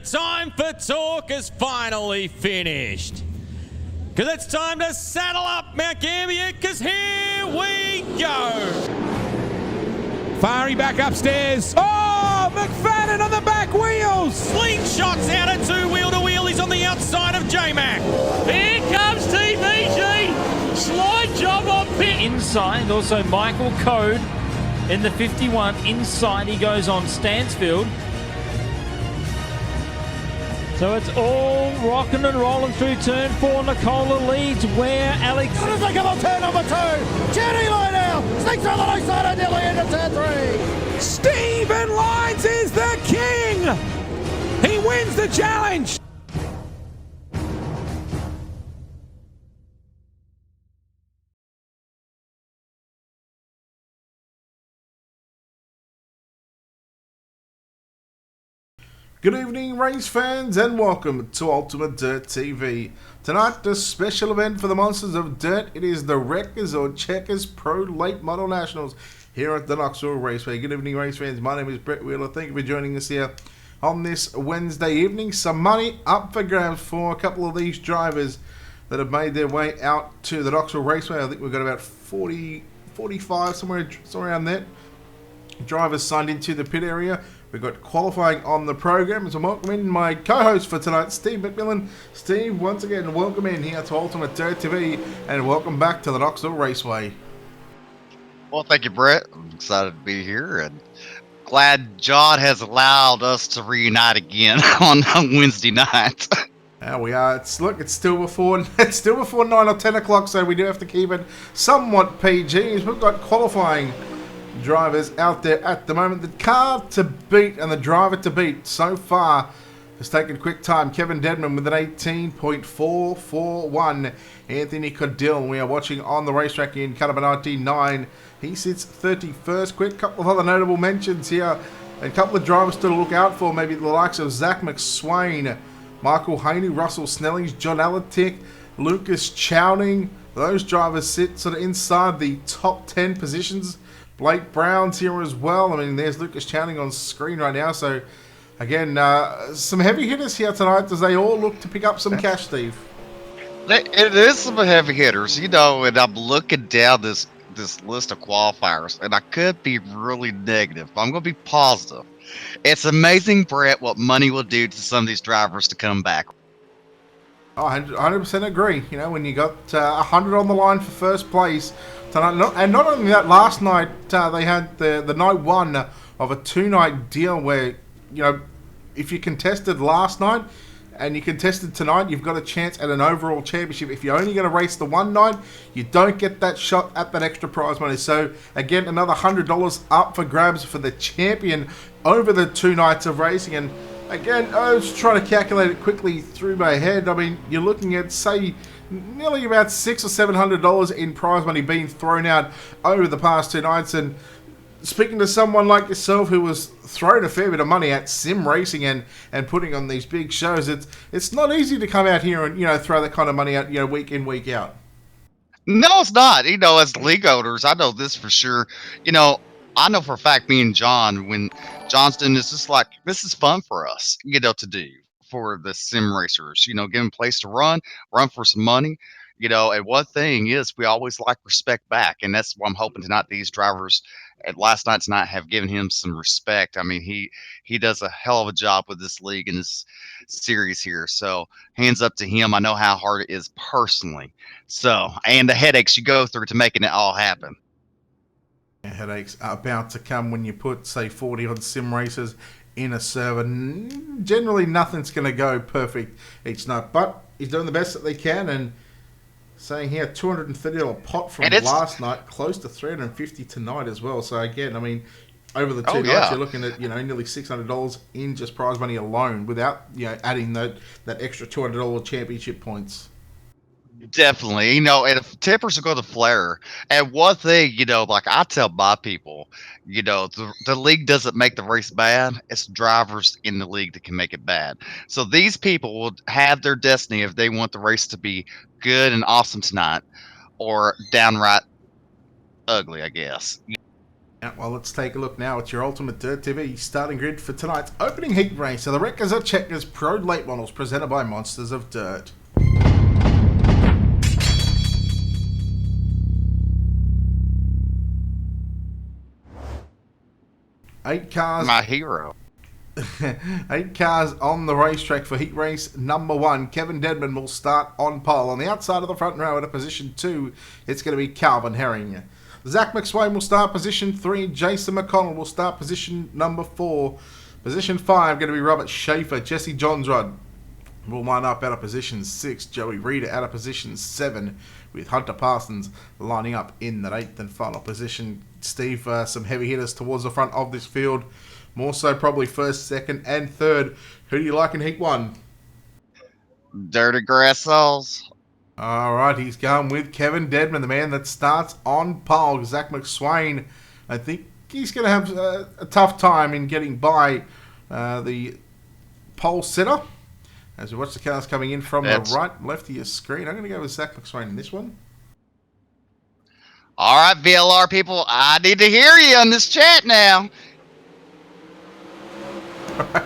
time for talk has finally finished. Because it's time to saddle up Mount Gambier, because here we go. Fari back upstairs. Oh, McFadden on the back wheels. Slingshots out at two wheel to wheel. He's on the outside of J-Mac. Here comes TVG. Slide job on pit. Inside, also Michael Code in the 51. Inside he goes on Stansfield. So it's all rocking and rolling through turn 4. Nicola leads where Alex... How does they come on turn number 2? Jenny Lionel sneaks through the loose side until the end of turn 3. Stephen Lyons is the king. He wins the challenge. Good evening, race fans, and welcome to Ultimate Dirt TV. Tonight, the special event for the Monsters of Dirt. It is the Wreckers or Checkers Pro Late Model Nationals here at the Knoxville Raceway. Good evening, race fans. My name is Brett Wheeler. Thank you for joining us here on this Wednesday evening. Some money up for grabs for a couple of these drivers that have made their way out to the Knoxville Raceway. I think we've got about 40, 45, somewhere around there. Drivers signed into the pit area. We've got qualifying on the program. So welcome in my co-host for tonight, Steve McMillan. Steve, once again, welcome in here to Ultimate Dirt TV, and welcome back to the Knoxville Raceway. Well, thank you, Brett. I'm excited to be here, and glad John has allowed us to reunite again on Wednesday night. There we are. It's still before 9 or 10 o'clock, so we do have to keep it somewhat PG. We've got qualifying drivers out there at the moment. The car to beat and the driver to beat so far has taken quick time. Kevin Dedman with an 18.441. Anthony Codill, we are watching on the racetrack in car number 99. He sits 31st. Quick couple of other notable mentions here. A couple of drivers to look out for, maybe the likes of Zach McSwain, Michael Haney, Russell Snellings, John Alatic, Lucas Chowning. Those drivers sit sort of inside the top 10 positions. Blake Brown's here as well. I mean, there's Lucas Chowning on screen right now. So, again, some heavy hitters here tonight as they all look to pick up some cash, Steve. It is some heavy hitters, you know, and I'm looking down this list of qualifiers, and I could be really negative, but I'm going to be positive. It's amazing, Brett, what money will do to some of these drivers to come back. Oh, 100% agree. You know, when you got 100 on the line for first place tonight, and not only that, last night they had the night one of a two-night deal where, you know, if you contested last night and you contested tonight, you've got a chance at an overall championship. If you're only going to race the one night, you don't get that shot at that extra prize money. So, again, another $100 up for grabs for the champion over the 2 nights of racing. And again, I was trying to calculate it quickly through my head. I mean, you're looking at, say, nearly about $600 or $700 in prize money being thrown out over the past 2 nights. And speaking to someone like yourself who was throwing a fair bit of money at sim racing and putting on these big shows, it's not easy to come out here and, you know, throw that kind of money out, you know, week in, week out. No, it's not. You know, as league owners, I know this for sure. You know, I know for a fact, me and John, when John's doing this, it's like, this is fun for us, you know, to do for the sim racers, you know, give them a place to run for some money, you know. And one thing is, we always like respect back. And that's what I'm hoping tonight these drivers at last night tonight have given him some respect. I mean, he does a hell of a job with this league and this series here. So hands up to him. I know how hard it is personally. So, and the headaches you go through to making it all happen. Headaches are about to come when you put, say, 40 odd sim races in a server. Generally, nothing's going to go perfect each night, but he's doing the best that they can. And saying here, $230 pot from last night, close to $350 tonight as well. So again, I mean, over the 2 nights, you're looking at, you know, nearly $600 in just prize money alone, without, you know, adding that extra $200 championship points. Definitely, you know, and if tempers are going to flare, and one thing, you know, like I tell my people, you know, the league doesn't make the race bad. It's drivers in the league that can make it bad. So these people will have their destiny if they want the race to be good and awesome tonight, or downright ugly, I guess. Well, let's take a look now at your Ultimate Dirt TV starting grid for tonight's opening heat race. So the Wreckers are Checkers Pro Late Models presented by Monsters of Dirt. Eight cars. My hero. 8 cars on the racetrack for heat race number 1. Kevin Dedman will start on pole. On the outside of the front row at a position 2, it's going to be Calvin Herring. Zach McSwain will start position 3. Jason McConnell will start position number 4. Position 5 going to be Robert Schaefer. Jesse Johnsrod will line up out of position 6. Joey Reeder out of position 7, with Hunter Parsons lining up in that 8th and final position. Steve, some heavy hitters towards the front of this field. More so probably first, second, and third. Who do you like in Heat 1? Dirty Grassos. All right, he's going with Kevin Dedman, the man that starts on pole. Zach McSwain, I think he's going to have a tough time in getting by the pole sitter. As we watch the cars coming in from the right, left of your screen. I'm going to go with Zach McSwain in this one. All right, VLR people, I need to hear you on this chat now.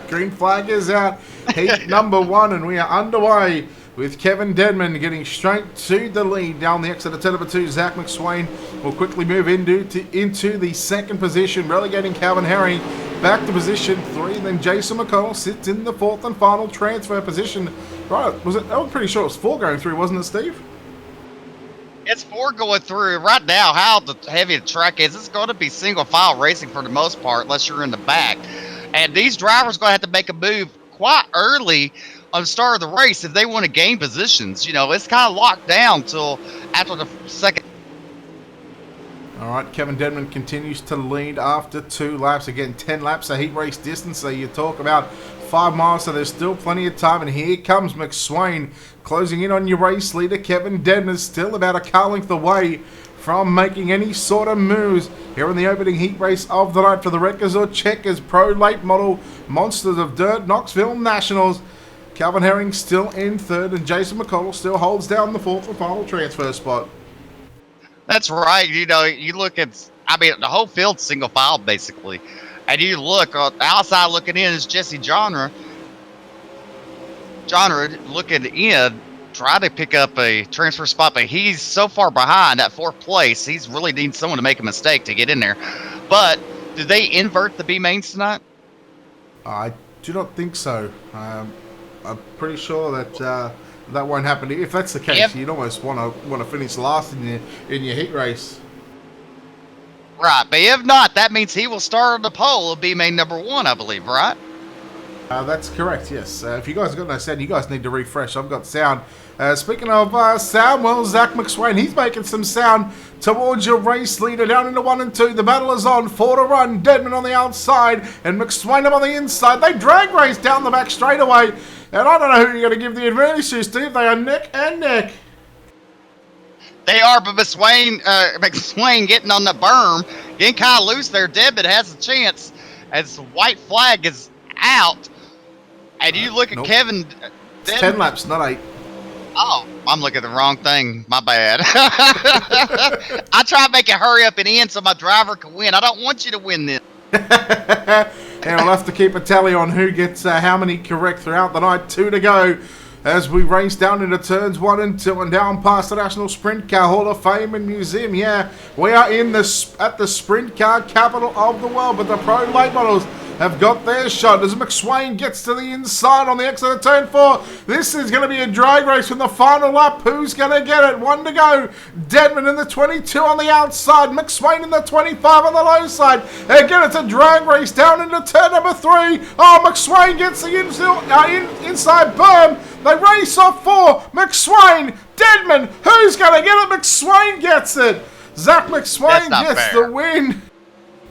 Green flag is out. Heat number 1, and we are underway with Kevin Dedman getting straight to the lead down the exit of turn number 2. Zach McSwain will quickly move into the second position, relegating Calvin Herring back to position 3. Then Jason McConnell sits in the 4th and final transfer position. Right, I'm pretty sure it was 4 going through, wasn't it, Steve? It's 4 going through. Right now, how heavy the track is, it's going to be single file racing for the most part, unless you're in the back. And these drivers are going to have to make a move quite early on the start of the race if they want to gain positions. You know, it's kind of locked down till after the second. All right, Kevin Dedman continues to lead after 2 laps. Again, 10 laps of heat race distance. So you talk about 5 miles, so there's still plenty of time. And here comes McSwain closing in on your race leader. Kevin Dedman is still about a car length away from making any sort of moves here in the opening heat race of the night for the Wreckers or Checkers Pro Late Model Monsters of Dirt Knoxville Nationals. Calvin Herring still in 3rd, and Jason McConnell still holds down the 4th and final transfer spot. That's right. You know, you look at, I mean, the whole field's single file basically. And you look on the outside looking in is Jesse Genre looking in, trying to pick up a transfer spot, but he's so far behind at 4th place. He's really needing someone to make a mistake to get in there. But did they invert the B mains tonight? I do not think so. I'm pretty sure that that won't happen. If that's the case, you'd almost want to finish last in your heat race. Right, but if not, that means he will start on the pole of B main number 1, I believe, right? That's correct, yes. If you guys have got no sound, you guys need to refresh. I've got sound. Speaking of sound, well, Zach McSwain, he's making some sound towards your race leader down into 1 and 2. The battle is on. 4 to run. Dedman on the outside and McSwain up on the inside. They drag race down the back straightaway. And I don't know who you're going to give the advantage to, Steve. They are neck and neck. They are, but McSwain getting on the berm, getting kind of loose there. Dedman has a chance as the white flag is out. And you look at Kevin. It's 10 laps, not 8. Oh, I'm looking at the wrong thing. My bad. I try to make it hurry up and end so my driver can win. I don't want you to win this. And we'll have to keep a tally on who gets how many correct throughout the night. 2 to go as we race down into turns 1 and 2 and down past the National Sprint Car Hall of Fame and Museum. Yeah, we are at the sprint car capital of the world, but the Pro Late Models have got their shot as McSwain gets to the inside on the exit of turn 4. This is going to be a drag race from the final lap. Who's going to get it? 1 to go. Dedman in the 22 on the outside. McSwain in the 25 on the low side. Again, it's a drag race down into turn number 3. Oh, McSwain gets the inside berm. They race off 4. McSwain, Dedman. Who's going to get it? McSwain gets it. Zach McSwain gets the win.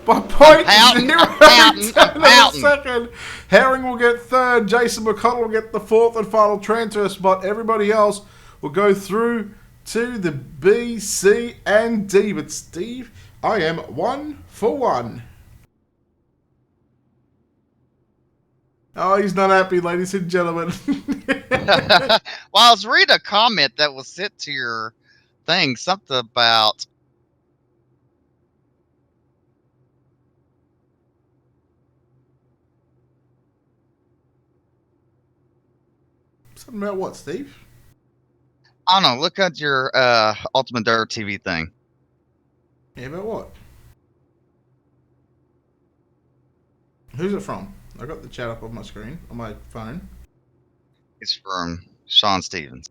By .0 Herring will get 3rd. Jason McConnell will get the 4th and final transfer spot. Everybody else will go through to the B, C, and D. But Steve, I am 1 for 1. Oh, he's not happy, ladies and gentlemen. Well, I was reading a comment that was sent to your thing, something about Something about what, Steve? I don't know. Look at your Ultimate Dirt TV thing. Yeah, about what? Who's it from? I got the chat up on my screen, on my phone. It's from Sean Stevens.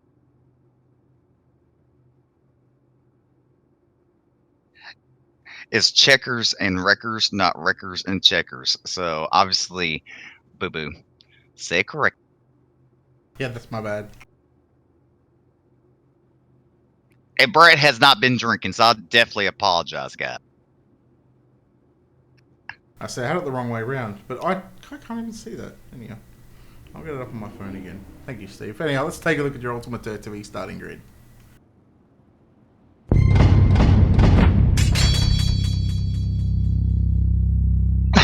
It's checkers and wreckers, not wreckers and checkers. So obviously, boo boo. Say it correct. Yeah, that's my bad. And Brett has not been drinking, so I'll definitely apologize, guys. I said I had it the wrong way around, but I can't even see that. Anyhow, I'll get it up on my phone again. Thank you, Steve. Anyhow, let's take a look at your Ultimate Dirt TV starting grid.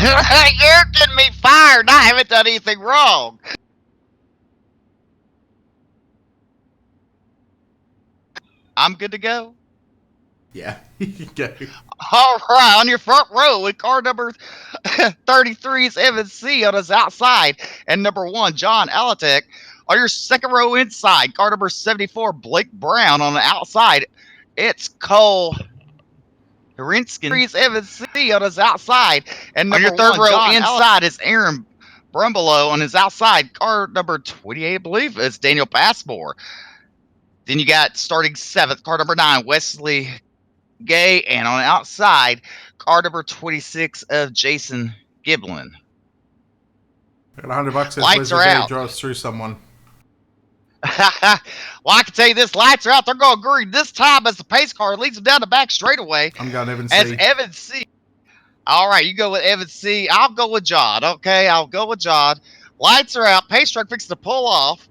You're getting me fired. I haven't done anything wrong. I'm good to go. Yeah, you can go. All right, on your front row with car number 33 is Evan C. on his outside, and number 1, John Alatek. On your second row inside, car number 74, Blake Brown on the outside. It's Cole Herinskin. Is Evan C. on his outside, and on your third row John inside is Aaron Brumbelow on his outside. Car number 28, I believe, is Daniel Passmore. Then you got starting 7th, car number 9, Wesley Gay, and on the outside, car number 26 of Jason Giblin. I got $100 Lights are out. Drives through someone. Well, I can tell you this: lights are out. They're going green this time as the pace car leads them down the back straightaway. I'm going Evan C. As Evan C. All right, you go with Evan C. I'll go with John. Okay, I'll go with John. Lights are out. Pace truck fixing to pull off.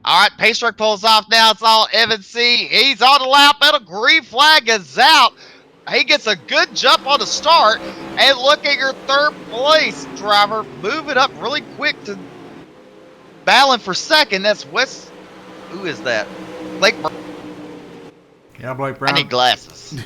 All right, pace truck pulls off now. It's all Evan C. He's on the lap pedal. Green flag is out. He gets a good jump on the start. And look at your third place driver moving up really quick to battling for second. That's West. Who is that? Blake Brown. Yeah, Blake Brown. I need glasses.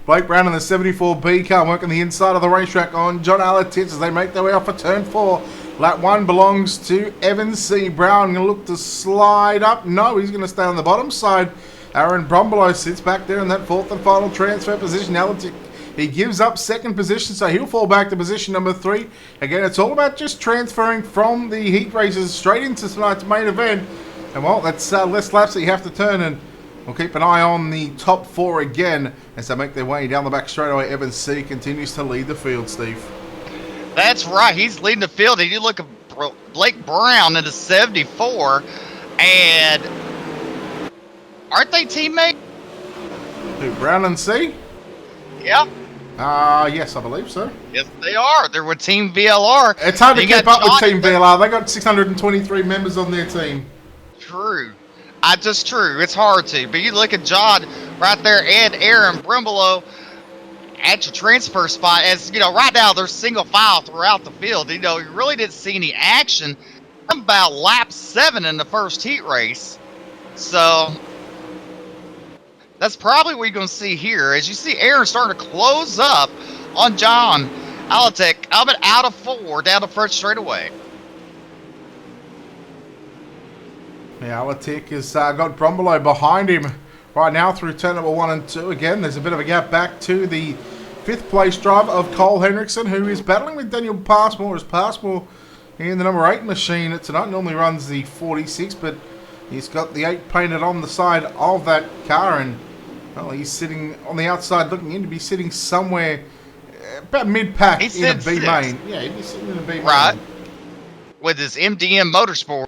Blake Brown in the 74B car working the inside of the racetrack on John Alatitz as they make their way off for turn 4. Lap 1 belongs to Evan C. Brown. Going to look to slide up. No, he's going to stay on the bottom side. Aaron Brumbelow sits back there in that 4th and final transfer position. Alatitz, he gives up 2nd position, so he'll fall back to position number 3. Again, it's all about just transferring from the heat races straight into tonight's main event. And well, that's less laps that you have to turn, and we'll keep an eye on the top 4 again as they make their way down the back straightaway. Evan C. continues to lead the field, Steve. That's right. He's leading the field. And you look at Blake Brown in the 74, and aren't they teammates? Who, Brown and C? Yeah. Yes, I believe so. Yes, they are. They're with Team VLR. It's hard to keep up with Team VLR. VLR. They got 623 members on their team. True. Just true. It's hard to. But you look at John right there and Aaron Brumbelow at your transfer spot. As you know, right now they're single file throughout the field. You know, you really didn't see any action about lap 7 in the first heat race. So that's probably what you're going to see here. As you see Aaron starting to close up on John Alatek, coming out of 4 down the front straightaway. Yeah, Alatek has got Brumbelow behind him right now through turn number 1 and 2. Again, there's a bit of a gap back to the 5th place driver of Cole Henriksen, who is battling with Daniel Passmore. As Passmore in the number 8 machine tonight normally runs the 46, but he's got the 8 painted on the side of that car, and well, he's sitting on the outside looking in to be sitting somewhere about mid-pack in a B main. Yeah, he'd be sitting in a B main. Right. With his MDM Motorsport.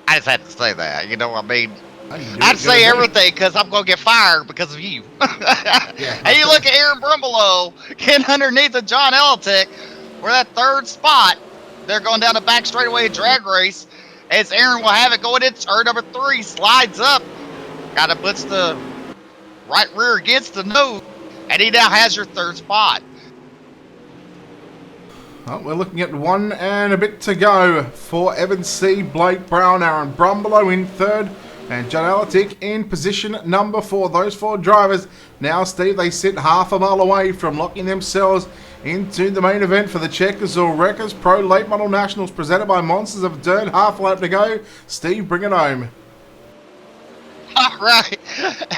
I just had to say that, you know what I mean? I'd say everything because I'm going to get fired because of you. Yeah, and you look at Aaron Brumbelow getting underneath of John Alatek for that 3rd spot. They're going down the back straightaway drag race. As Aaron will have it going in turn number 3, slides up. Got to puts the right rear against the nose. And he now has your 3rd spot. Well, we're looking at 1 and a bit to go for Evan C. Blake Brown, Aaron Brumbelow in 3rd, And John Alatic in position number 4. Those 4 drivers now, Steve, they sit half a mile away from locking themselves into the main event for the Checkers or Wreckers Pro Late Model Nationals presented by Monsters of Dirt. Half a lap to go. Steve, bring it home. All right.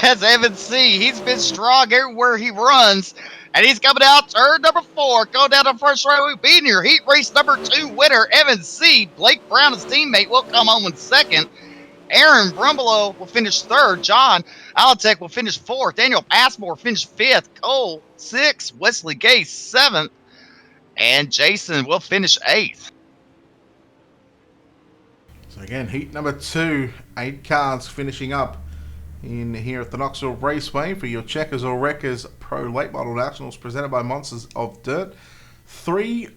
As Evan C, he's been strong everywhere he runs. And he's coming out turn number 4. Going down the first row. Being your heat race number 2 winner, Evan C. Blake Brown, his teammate, will come home in second. Aaron Brumbelow will finish 3rd. John Alatek will finish 4th. Daniel Passmore will finish 5th. Cole 6th. Wesley Gay 7th. And Jason will finish 8th. So again, heat number 2. 8 cars finishing up in here at the Knoxville Raceway for your Checkers or Wreckers Pro Late Model Nationals presented by Monsters of Dirt. 3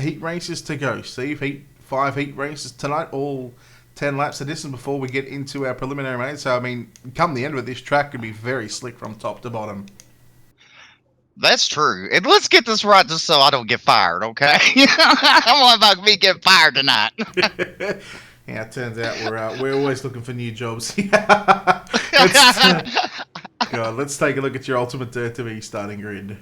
heat races to go. Steve, 5 heat races tonight, all 10 laps of distance before we get into our preliminary main. So, I mean, come the end of it, this track could be very slick from top to bottom. That's true. And let's get this right just so I don't get fired, okay? I don't want about me getting fired tonight. Yeah, it turns out we're always looking for new jobs. Let's take a look at your Ultimate Dirt TV starting grid.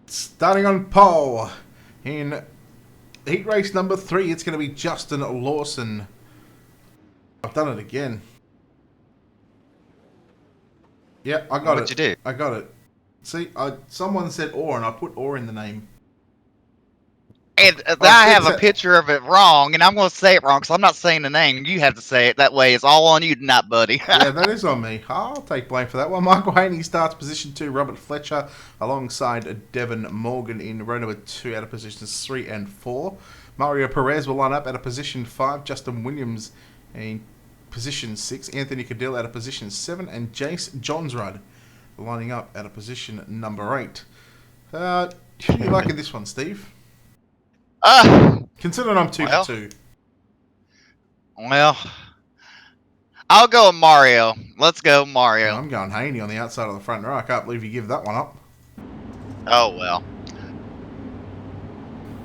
Starting on pole in heat race number 3, it's going to be Justin Lawson. I've done it again. Yeah, I got it. What'd you do? I got it. See, someone said or, and I put or in the name. And I have a picture of it wrong, and I'm going to say it wrong because I'm not saying the name. You have to say it. That way it's all on you tonight, buddy. Yeah, that is on me. I'll take blame for that one. Michael Haney starts position 2. Robert Fletcher alongside Devin Morgan in row number 2 out of positions 3 and 4. Mario Perez will line up out of position 5. Justin Williams in position 6. Anthony Cadell out of position 7. And Jace Johnsrud lining up out of position number 8. Who are you liking this one, Steve? Considering I'm 2 for 2. Well, I'll go with Mario. Let's go Mario. I'm going Haney on the outside of the front row. I can't believe you give that one up. Oh, well.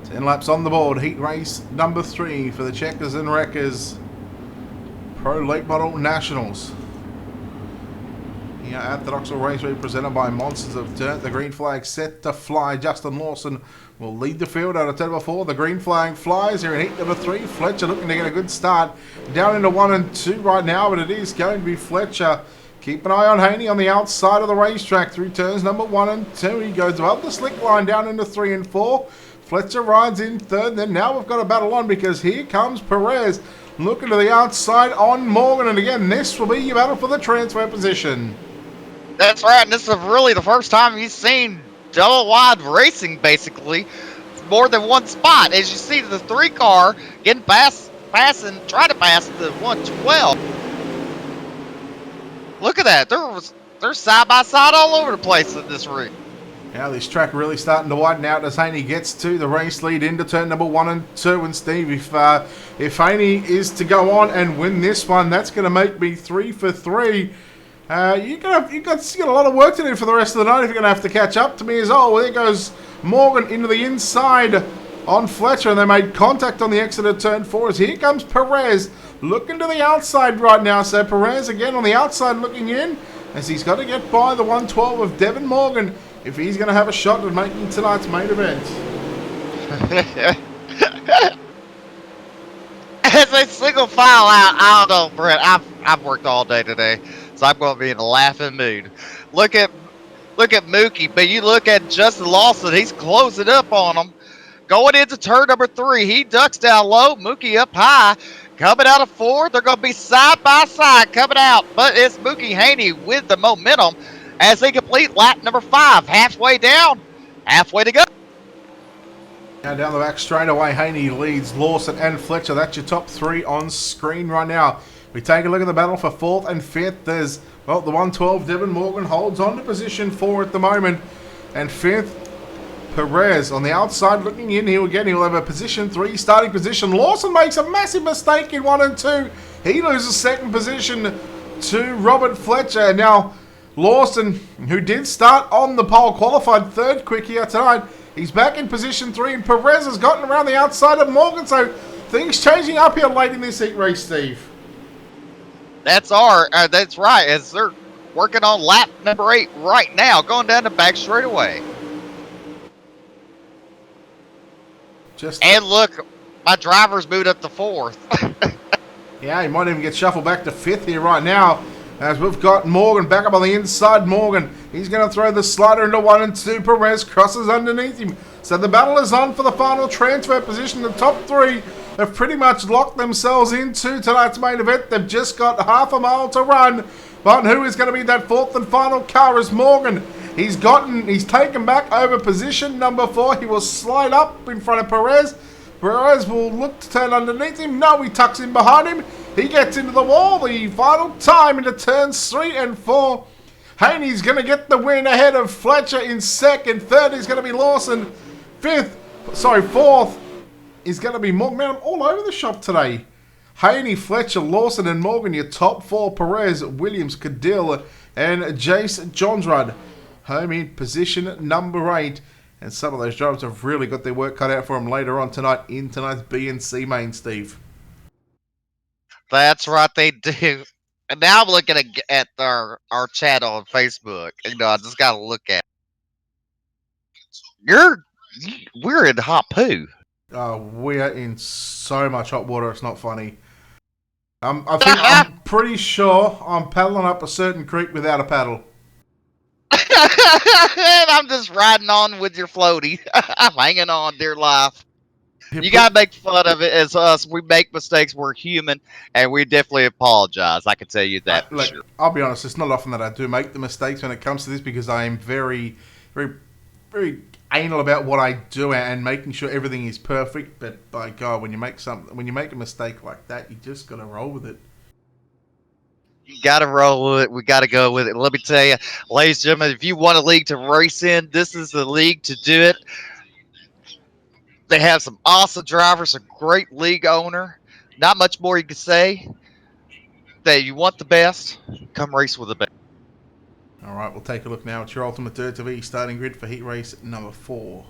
10 laps on the board. Heat race number 3 for the Checkers and Wreckers Pro Late Model Nationals. Here at the Knoxville Raceway presented by Monsters of Dirt. The green flag set to fly. Justin Lawson will lead the field out of turn number 4. The green flag flies here in heat number 3. Fletcher looking to get a good start. Down into 1 and 2 right now, but it is going to be Fletcher. Keep an eye on Haney on the outside of the racetrack through turns number 1 and 2. He goes above the slick line down into 3 and 4. Fletcher rides in 3rd. Then now we've got a battle on because here comes Perez looking to the outside on Morgan. And again, this will be your battle for the transfer position. That's right, and this is really the first time you've seen double wide racing, basically. More than one spot. As you see the 3 car getting passing, trying to pass the 112. Look at that. They're side by side all over the place in this route. Now this track really starting to widen out as Haney gets to the race lead into turn number 1 and 2. And Steve, if Haney is to go on and win this one, that's going to make me 3 for 3. You've got a lot of work to do for the rest of the night if you're going to have to catch up to me as well. Well, there goes Morgan into the inside on Fletcher, and they made contact on the exit of turn 4 as here comes Perez looking to the outside right now. So Perez again on the outside looking in as he's got to get by the 112 of Devin Morgan if he's going to have a shot at making tonight's main event. As a single file out, I don't know, Brett. I've worked all day today, so I'm going to be in a laughing mood. Look at Mookie, but you look at Justin Lawson. He's closing up on him. Going into turn number 3, he ducks down low. Mookie up high. Coming out of 4, they're going to be side by side coming out. But it's Mookie Haney with the momentum as they complete lap number 5. Halfway down, halfway to go. Now down the back straight away, Haney leads Lawson and Fletcher. That's your top 3 on screen right now. We take a look at the battle for 4th and 5th. There's, well, the 112, Devin Morgan holds on to position 4 at the moment. And 5th, Perez on the outside looking in. He'll have a position 3 starting position. Lawson makes a massive mistake in 1 and 2. He loses 2nd position to Robert Fletcher. Now, Lawson, who did start on the pole, qualified third quick here tonight. He's back in position 3, and Perez has gotten around the outside of Morgan, so things changing up here late in this heat race, Steve. That's right, as they're working on lap number 8 right now, going down the back straightaway. And look, my driver's moved up to 4th. Yeah, he might even get shuffled back to 5th here right now, as we've got Morgan back up on the inside. Morgan, he's going to throw the slider into 1 and 2. Perez crosses underneath him. So the battle is on for the final transfer position. The top 3 have pretty much locked themselves into tonight's main event. They've just got half a mile to run. But who is going to be that 4th and final car is Morgan. He's taken back over position number 4. He will slide up in front of Perez. Perez will look to turn underneath him. No, he tucks in behind him. He gets into the wall. The final time into turns 3 and 4. Haney's going to get the win ahead of Fletcher in 2nd. 3rd is going to be Lawson. 4th is going to be Morgan. Man, I'm all over the shop today. Haney, Fletcher, Lawson, and Morgan, your top 4. Perez, Williams, Cadill, and Jace Johnsrud. Home in position number 8. And some of those drivers have really got their work cut out for them later on tonight in tonight's B&C main, Steve. That's right, they do. And now I'm looking at our chat on Facebook. You know, I just got to look at it. We're in hot poo. We are in so much hot water, it's not funny. I'm pretty sure I'm paddling up a certain creek without a paddle. And I'm just riding on with your floaty. I'm hanging on, dear life. You gotta make fun of it as us. We make mistakes. We're human, and we definitely apologize. I can tell you that for sure. I'll be honest. It's not often that I do make the mistakes when it comes to this, because I am very, very, very anal about what I do and making sure everything is perfect. But by God, when you make a mistake like that, you just gotta roll with it. You got to roll with it. We got to go with it. Let me tell you, ladies and gentlemen, if you want a league to race in, this is the league to do it. They have some awesome drivers, a great league owner. Not much more you can say. That you want the best, come race with the best. All right, we'll take a look now at your Ultimate Dirt TV starting grid for heat race number 4.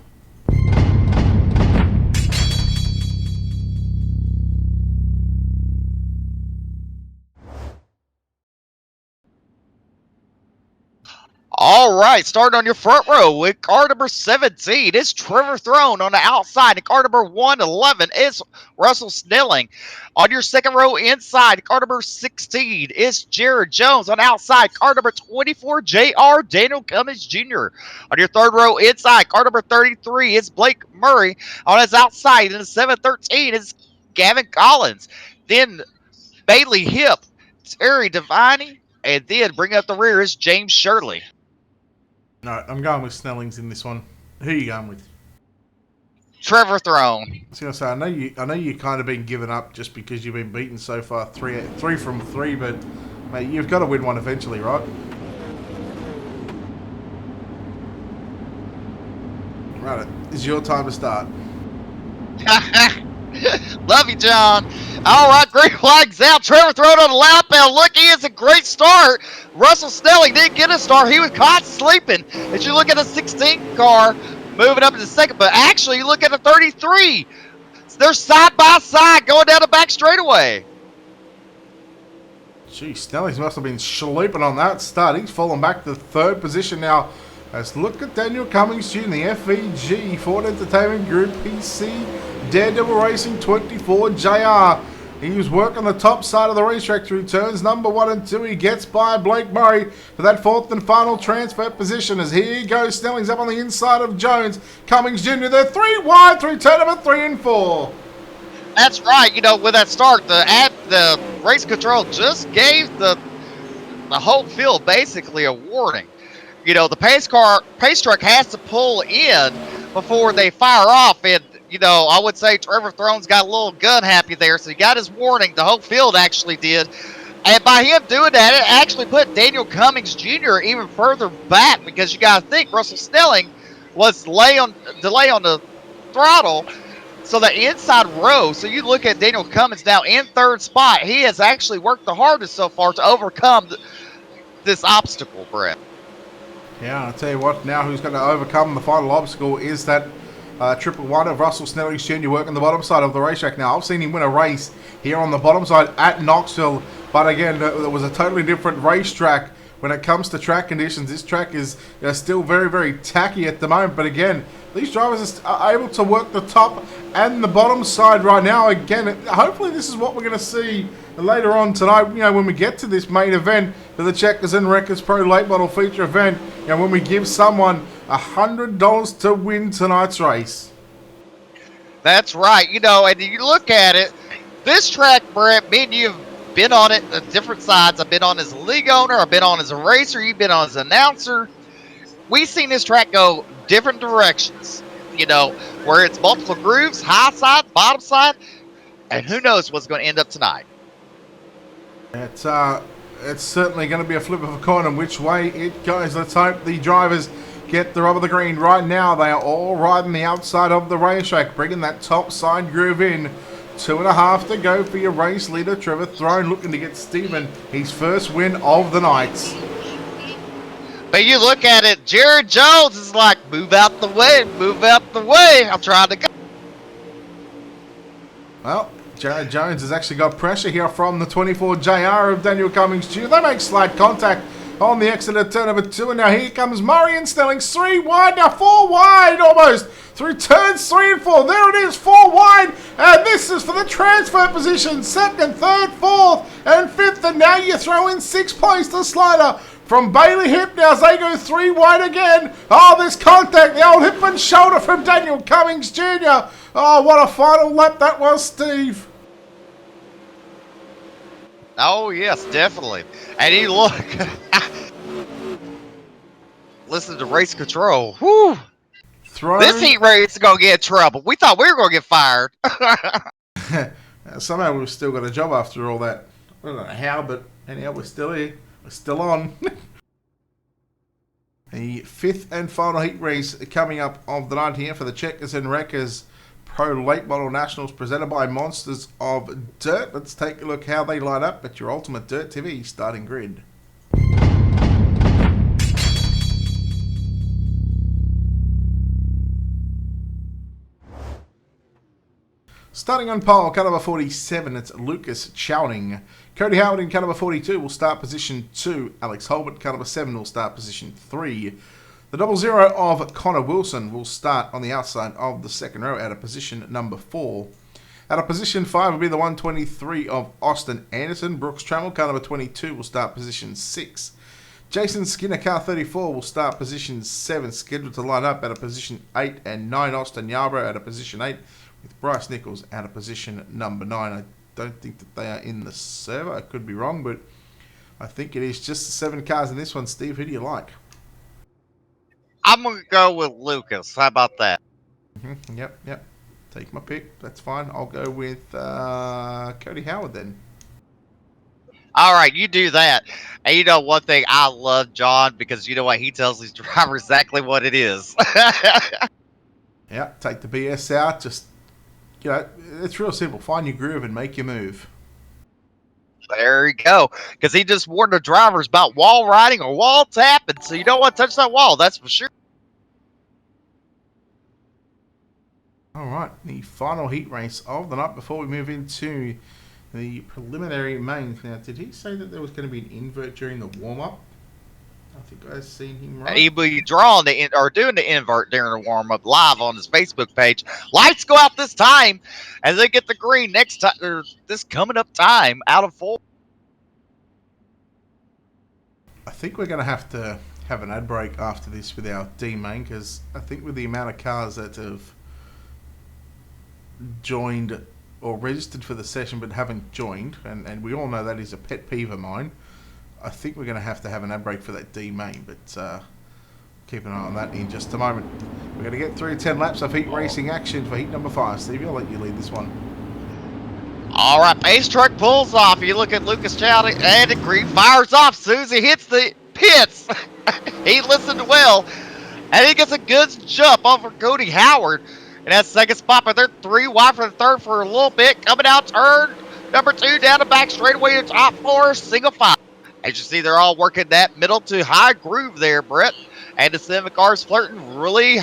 All right, starting on your front row with car number 17 is Trevor Throne on the outside. And car number 111 is Russell Snelling. On your second row inside, car number 16 is Jared Jones. On the outside, car number 24, JR Daniel Cummings Jr. On your third row inside, car number 33 is Blake Murray. On his outside, in the 713 is Gavin Collins. Then Bailey Hip, Terry Deviney, and then bring up the rear is James Shirley. No, I'm going with Snellings in this one. Who are you going with? Trevor Throne. I was going to say, I know you kind of been given up just because you've been beaten so far, three from 3, but mate, you've got to win one eventually, right? Right, it's your time to start. Love you, John. All right, green flags out. Trevor Throne on the lap, and look, he is a great start. Russell Snelling didn't get a start. He was caught sleeping. As you look at the 16 car, moving up in the second, but actually, you look at the 33. They're side by side going down the back straightaway. Gee, Snellings must have been sleeping on that start. He's fallen back to 3rd position now. Let's look at Daniel Cummings Jr., the FEG Ford Entertainment Group PC Daredevil Racing 24 JR. He was working the top side of the racetrack through turns number 1 and 2. He gets by Blake Murray for that 4th and final transfer position. As here he goes, Snelling's up on the inside of Jones. Cummings Jr., they're 3 wide through turn number 3 and 4. That's right. You know, with that start, the race control just gave the whole field basically a warning. You know, the pace truck has to pull in before they fire off, and you know, I would say Trevor Throne's got a little gun happy there, so he got his warning. The whole field actually did. And by him doing that, it actually put Daniel Cummings Jr. even further back, because you got to think Russell Snelling was delay on the throttle. So the inside row, so you look at Daniel Cummings now in 3rd spot. He has actually worked the hardest so far to overcome this obstacle, Brett. Yeah, I'll tell you what, now who's going to overcome the final obstacle is that triple one of Russell Snellings Jr. working the bottom side of the racetrack. Now, I've seen him win a race here on the bottom side at Knoxville, but again, there was a totally different racetrack when it comes to track conditions. This track is still very, very tacky at the moment, but again, these drivers are able to work the top and the bottom side right now. Again, hopefully this is what we're going to see later on tonight, when we get to this main event for the Checkers and Wreckers Pro Late Model Feature event, when we give someone $100 to win tonight's race. That's right. And you look at it, this track, Brett, me and you have been on it at different sides. I've been on as a league owner. I've been on as a racer. You've been on as an announcer. We've seen this track go different directions, where it's multiple grooves, high side, bottom side, and who knows what's going to end up tonight. It's certainly going to be a flip of a coin on which way it goes. Let's hope the drivers get the rub of the green. Right now, they are all riding the outside of the racetrack, bringing that top side groove in. 2.5 to go for your race leader, Trevor Throne, looking to get Stephen his first win of the night. But you look at it, Jared Jones is like, move out the way, move out the way. I'm trying to go. Well, Jared Jones has actually got pressure here from the 24 JR of Daniel Cummings Jr. They make slight contact on the exit of turn number 2, and now here comes Murray and Snellings, 3 wide, now 4 wide almost, through turns 3 and 4, there it is, 4 wide, and this is for the transfer position, 2nd, 3rd, 4th, and 5th, and now you throw in 6th place the slider from Bailey Hip, now as they go 3 wide again. Oh, this contact, the old hip and shoulder from Daniel Cummings Jr. Oh, what a final lap that was, Steve. Oh, yes, definitely. And you look. Listen to race control. Whew. This heat race is going to get in trouble. We thought we were going to get fired. Somehow we've still got a job after all that. I don't know how, but anyhow, we're still here. We're still on. The 5th and final heat race coming up of the night here for the Checkers and Wreckers Pro Late Model Nationals presented by Monsters of Dirt. Let's take a look how they line up at your Ultimate Dirt TV starting grid. Starting on pole, car number 47, it's Lucas Chowding. Cody Howard in car number 42 will start position 2. Alex Holbert, car number 7, will start position 3. The 00 of Connor Wilson will start on the outside of the second row out of position number 4. Out of position 5 will be the 123 of Austin Anderson. Brooks Trammell, car number 22, will start position 6. Jason Skinner, car 34, will start position 7, scheduled to line up out of position 8 and 9. Austin Yarbrough out of position 8, with Bryce Nichols out of position number 9. I don't think that they are in the server. I could be wrong, but I think it is just the 7 cars in this one. Steve, who do you like? I'm going to go with Lucas. How about that? Yep. Take my pick. That's fine. I'll go with Cody Howard then. All right, you do that. And you know one thing, I love John because you know what? He tells these drivers exactly what it is. Yeah, take the BS out. Just, it's real simple. Find your groove and make your move. There you go. Because he just warned the drivers about wall riding or wall tapping. So you don't want to touch that wall. That's for sure. All right. The final heat race of the night before we move into the preliminary mains. Now, did he say that there was going to be an invert during the warm-up? I think I've seen him right. He'll be drawing doing the invert during the warm-up live on his Facebook page. Lights go out this time as they get the green next time, or this coming up time out of 4. I think we're going to have an ad break after this with our D main, because I think with the amount of cars that have joined or registered for the session but haven't joined, and we all know that is a pet peeve of mine, I think we're going to have an ad break for that D main, but keep an eye on that in just a moment. We're going to get through 10 laps of heat racing action for heat number 5. Stevie, I'll let you lead this one. All right, base truck pulls off. You look at Lucas Chowding, and the green fires off. As soon as he hits the pits, he listened well, and he gets a good jump over Cody Howard. And that's second spot, but they're 3 wide for the third for a little bit. Coming out turn number 2 down the back straightaway to top 4, single file. As you see, they're all working that middle to high groove there, Brett. And the 7 cars flirting really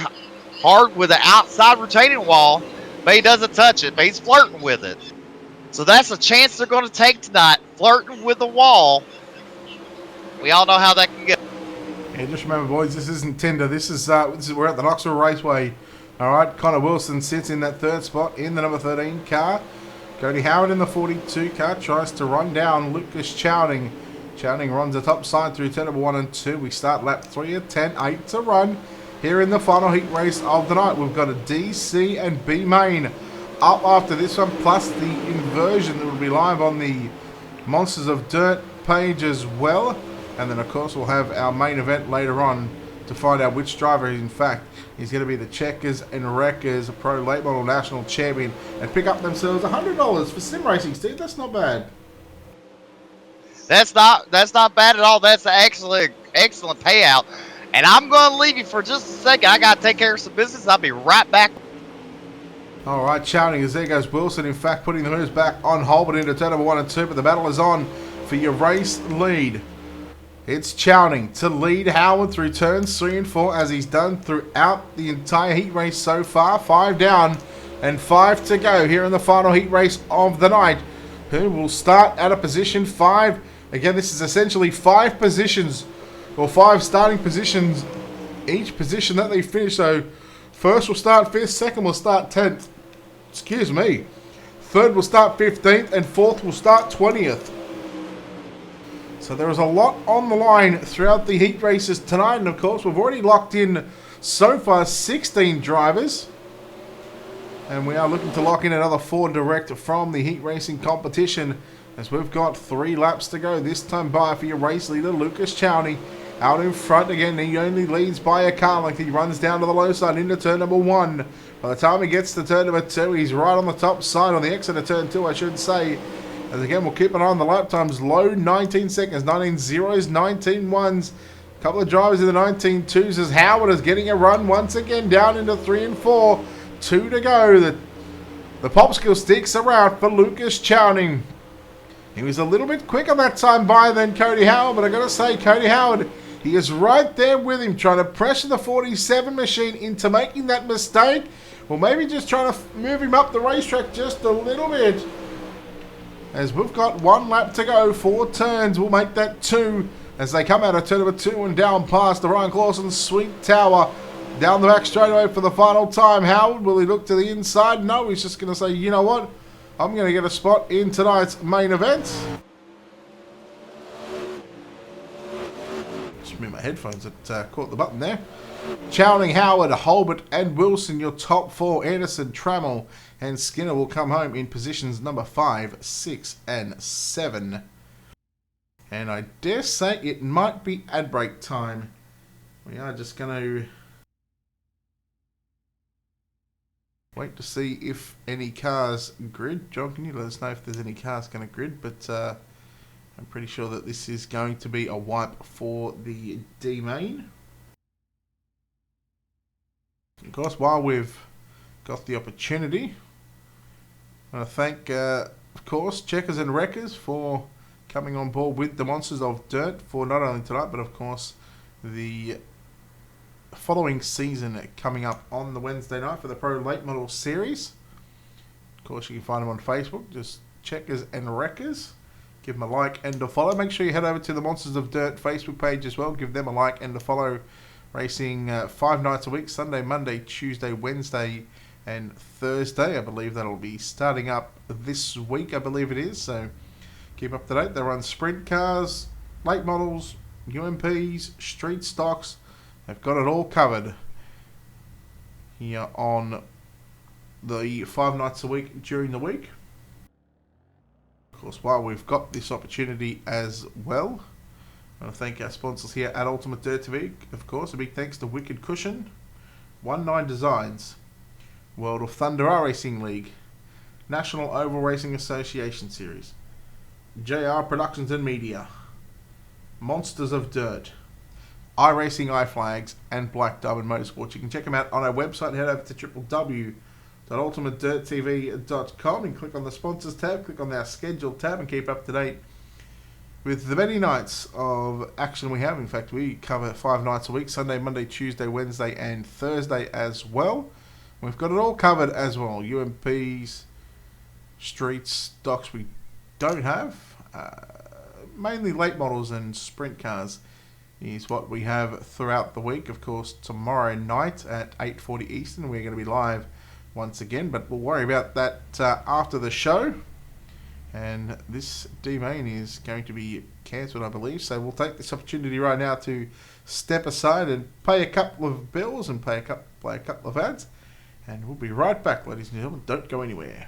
hard with the outside retaining wall, but he doesn't touch it, but he's flirting with it. So that's a chance they're going to take tonight, flirting with the wall. We all know how that can go. Yeah, just remember, boys, this isn't Tinder. This is we're at the Knoxville Raceway. All right, Connor Wilson sits in that 3rd spot in the number 13 car. Cody Howard in the 42 car tries to run down Lucas Chowding. Chowding runs the top side through turn number 1 and 2. We start lap 3 at 10, 8 to run. Here in the final heat race of the night, we've got a D, C, and B main up after this one, plus the inversion that will be live on the Monsters of Dirt page as well. And then, of course, we'll have our main event later on to find out which driver, in fact, is going to be the Checkers and Wreckers Pro Late Model National Champion and pick up themselves $100 for sim racing, Steve. That's not bad. That's not bad at all. That's an excellent payout. And I'm going to leave you for just a second. I got to take care of some business. I'll be right back. All right, shouting as there goes Wilson, in fact, putting the moves back on hold, but into turn number 1 and 2. But the battle is on for your race lead. It's Chowding to lead Howard through turns 3 and 4, as he's done throughout the entire heat race so far. 5 down and 5 to go here in the final heat race of the night. Who will start at a position 5. Again, this is essentially 5 positions, or 5 starting positions, each position that they finish. So first will start 5th, second will start 10th. Excuse me. Third will start 15th, and 4th will start 20th. So there is a lot on the line throughout the heat races tonight. And of course, we've already locked in so far 16 drivers. And we are looking to lock in another 4 direct from the heat racing competition, as we've got 3 laps to go. This time by for your race leader, Lucas Chowding. Out in front again, he only leads by a car length. He runs down to the low side into turn number 1. By the time he gets to turn number 2, he's right on the top side, on the exit of turn 2, I should say. As again, we'll keep an eye on the lap times. Low 19 seconds, 19 zeros, 19 ones. A couple of drivers in the 19 twos as Howard is getting a run once again down into 3 and 4. 2 to go. The popsicle sticks are out for Lucas Chowding. He was a little bit quicker that time by than Cody Howard, but I got to say, Cody Howard, he is right there with him, trying to pressure the 47 machine into making that mistake, or maybe just trying to move him up the racetrack just a little bit. As we've got 1 lap to go, 4 turns, we'll make that 2 as they come out of turn number 2 and down past the Ryan Clausen Sweet Tower. Down the back straightaway for the final time. Howard, will he look to the inside? No, he's just going to say, you know what? I'm going to get a spot in tonight's main event. Just move my headphones that caught the button there. Chowding, Howard, Holbert, and Wilson, your top 4. Anderson, Trammell, and Skinner will come home in positions number 5, 6, and 7. And I dare say it might be ad break time. We are just going to wait to see if any cars grid. John, can you let us know if there's any cars going to grid? But I'm pretty sure that this is going to be a wipe for the D main. Of course, while we've got the opportunity, I want to thank, of course, Checkers and Wreckers for coming on board with the Monsters of Dirt for not only tonight, but of course the following season coming up on the Wednesday night for the Pro Late Model Series. Of course, you can find them on Facebook, just Checkers and Wreckers. Give them a like and a follow. Make sure you head over to the Monsters of Dirt Facebook page as well. Give them a like and a follow. Racing 5 nights a week, Sunday, Monday, Tuesday, Wednesday, and Thursday. I believe that'll be starting up this week, I believe it is. So keep up to date. They run sprint cars, late models, UMPs, street stocks. They've got it all covered here on the 5 nights a week during the week. Of course, while we've got this opportunity as well, I want to thank our sponsors here at Ultimate Dirt TV. Of course, a big thanks to Wicked Cushion, 19 Designs, World of Thunder Racing League, National Oval Racing Association Series, JR Productions and Media, Monsters of Dirt, iRacing, iFlags, and Black Diamond Motorsports. You can check them out on our website. Head over to www.ultimatedirttv.com and click on the sponsors tab, click on our schedule tab, and keep up to date with the many nights of action we have. In fact, we cover 5 nights a week: Sunday, Monday, Tuesday, Wednesday, and Thursday as well. We've got it all covered as well. UMPs, streets, stocks we don't have. Mainly late models and sprint cars is what we have throughout the week. Of course, tomorrow night at 8:40 Eastern, we're going to be live once again, but we'll worry about that after the show. And this D-Main is going to be cancelled, I believe, so we'll take this opportunity right now to step aside and pay a couple of bills and play a couple of ads, and we'll be right back, ladies and gentlemen. Don't go anywhere.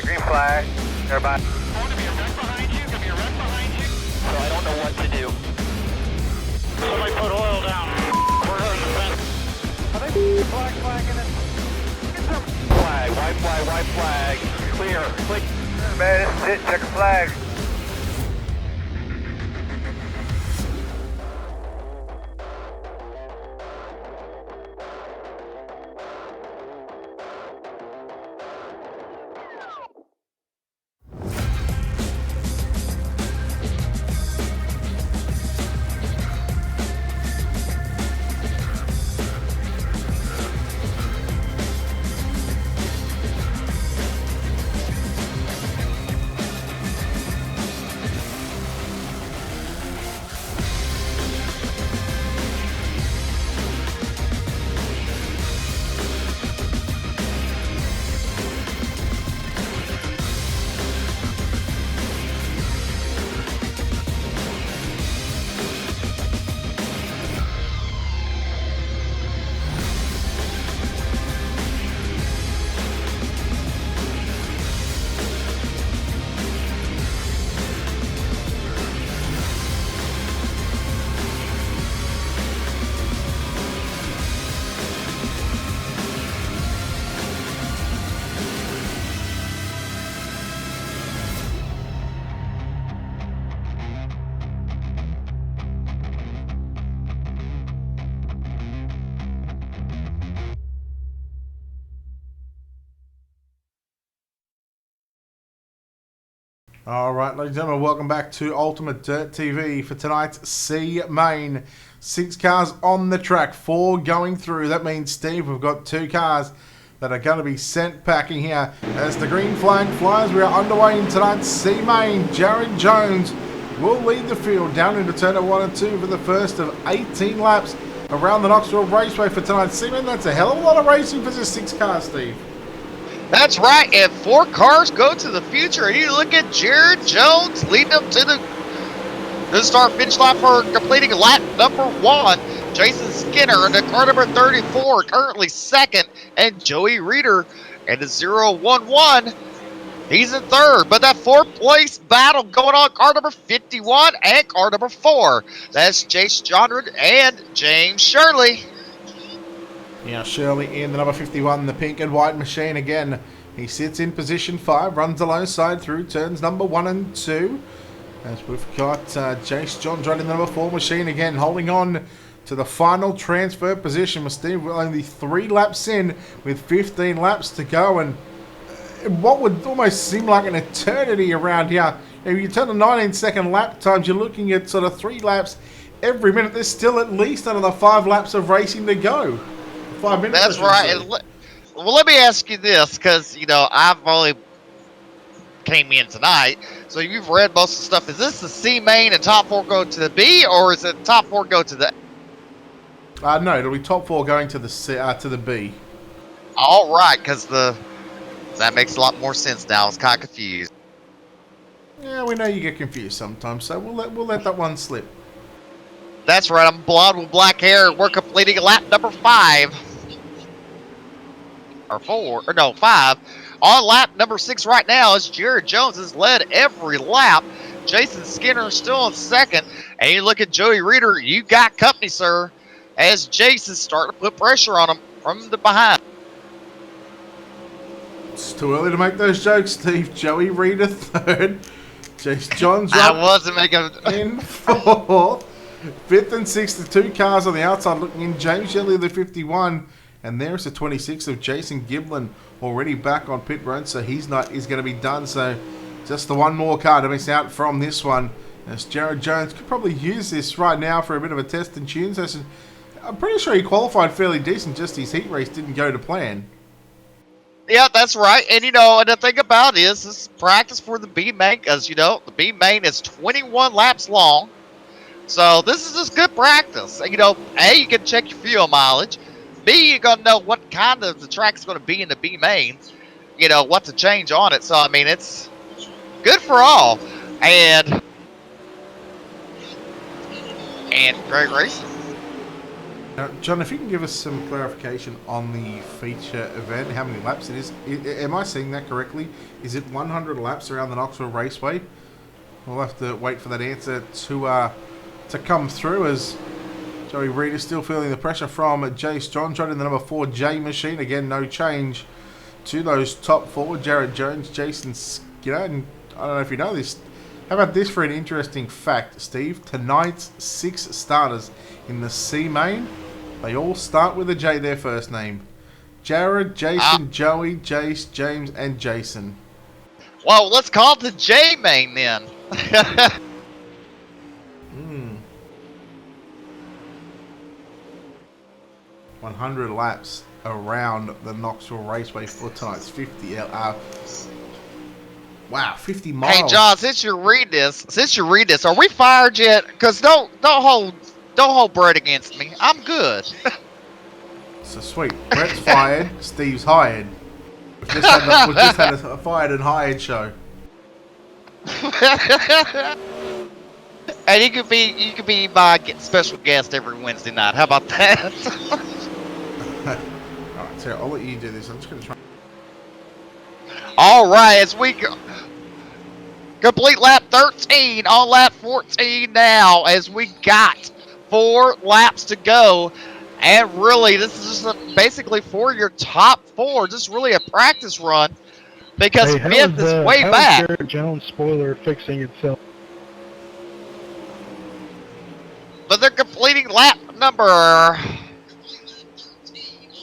Green flag. Everybody. Gonna be a wreck behind you. Gonna be a wreck behind you. So I don't know what to do. Somebody put oil down. We're hurting the fence. Are they flagging it? Get some flag. White flag. Clear. Click. Man, this is it. Check the flag. All right, ladies and gentlemen, welcome back to Ultimate Dirt TV for tonight's C Main. 6 cars on the track, 4 going through. That means, Steve, we've got 2 cars that are going to be sent packing here. As the green flag flies, we are underway in tonight's C Main. Jared Jones will lead the field down into turn 1 and 2 for the first of 18 laps around the Knoxville Raceway for tonight's C Main. That's a hell of a lot of racing for just 6 cars, Steve. That's right, and 4 cars go to the future, and you look at Jared Jones leading up to the start finish line for completing lap number 1. Jason Skinner in the car number 34, currently second, and Joey Reeder in the 011. He's in third, but that 4th place battle going on car number 51 and car number 4. That's Jace Johnred and James Shirley. Yeah, Shirley in the number 51, the pink and white machine again. He sits in position 5, runs alongside through turns number 1 and 2. As we've got Jace Johns running the number 4 machine again, holding on to the final transfer position with Steve. We're only 3 laps in with 15 laps to go, and what would almost seem like an eternity around here. If you turn the 19-second lap times, you're looking at sort of 3 laps every minute. There's still at least another 5 laps of racing to go. 5 minutes. That's right. Well, let me ask you this, because, you know, I've only came in tonight, so you've read most of the stuff. Is this the C main and top 4 go to the B, or is it top 4 go to the No, it'll be top 4 going to the to the B. All right, because that makes a lot more sense now. I was kind of confused. Yeah, we know you get confused sometimes, so we'll let that one slip. That's right. I'm blonde with black hair. We're completing lap number 5. Or 4. Or no, 5. On lap number 6 right now is Jared Jones has led every lap. Jason Skinner still in second. And you look at Joey Reeder, you got company, sir. As Jason's starting to put pressure on him from the behind. It's too early to make those jokes, Steve. Joey Reeder third. Jace Johns I wasn't making in 4th. 5th and 6th, the 2 cars on the outside looking in. James Shelley, the 51. And there's the 26 of Jason Giblin already back on pit road, so he's going to be done. So just the one more car to miss out from this one. As Jared Jones could probably use this right now for a bit of a test and tune session. I'm pretty sure he qualified fairly decent, just his heat race didn't go to plan. Yeah, that's right. And, you know, and the thing about it is, this is practice for the B main, because, you know, the B main is 21 laps long. So this is just good practice. You know, A, you can check your fuel mileage. B, you're going to know what kind of the track is going to be in the B main. You know, what to change on it. So, I mean, it's good for all. And great racing. Now, John, if you can give us some clarification on the feature event, how many laps it is. Am I seeing that correctly? Is it 100 laps around the Knoxville Raceway? We'll have to wait for that answer to come through, as Joey Reed is still feeling the pressure from Jace Johns in the number 4 J machine. Again, no change to those top 4. Jared Jones, Jason Skinner, and I don't know if you know this. How about this for an interesting fact, Steve? Tonight's 6 starters in the C main, they all start with a J, their first name. Jared, Jason, Joey, Jace, James, and Jason. Well, let's call it the J main then. 100 laps around the Knoxville Raceway for tonight's 50. Wow, 50 miles. Hey, John, since you read this, are we fired yet? Because don't hold Brett against me. I'm good. So sweet. Brett's fired. Steve's hired. We've just had a fired and hired show. And you could be my special guest every Wednesday night. How about that? Alright, so I'll let you do this. I'm just going to try. All right, as we go, complete lap 13 on lap 14 now, as we got 4 laps to go. And really, this is just basically for your top 4, just really a practice run, because Smith is way back. How is Jared Jones' spoiler fixing itself? But they're completing lap number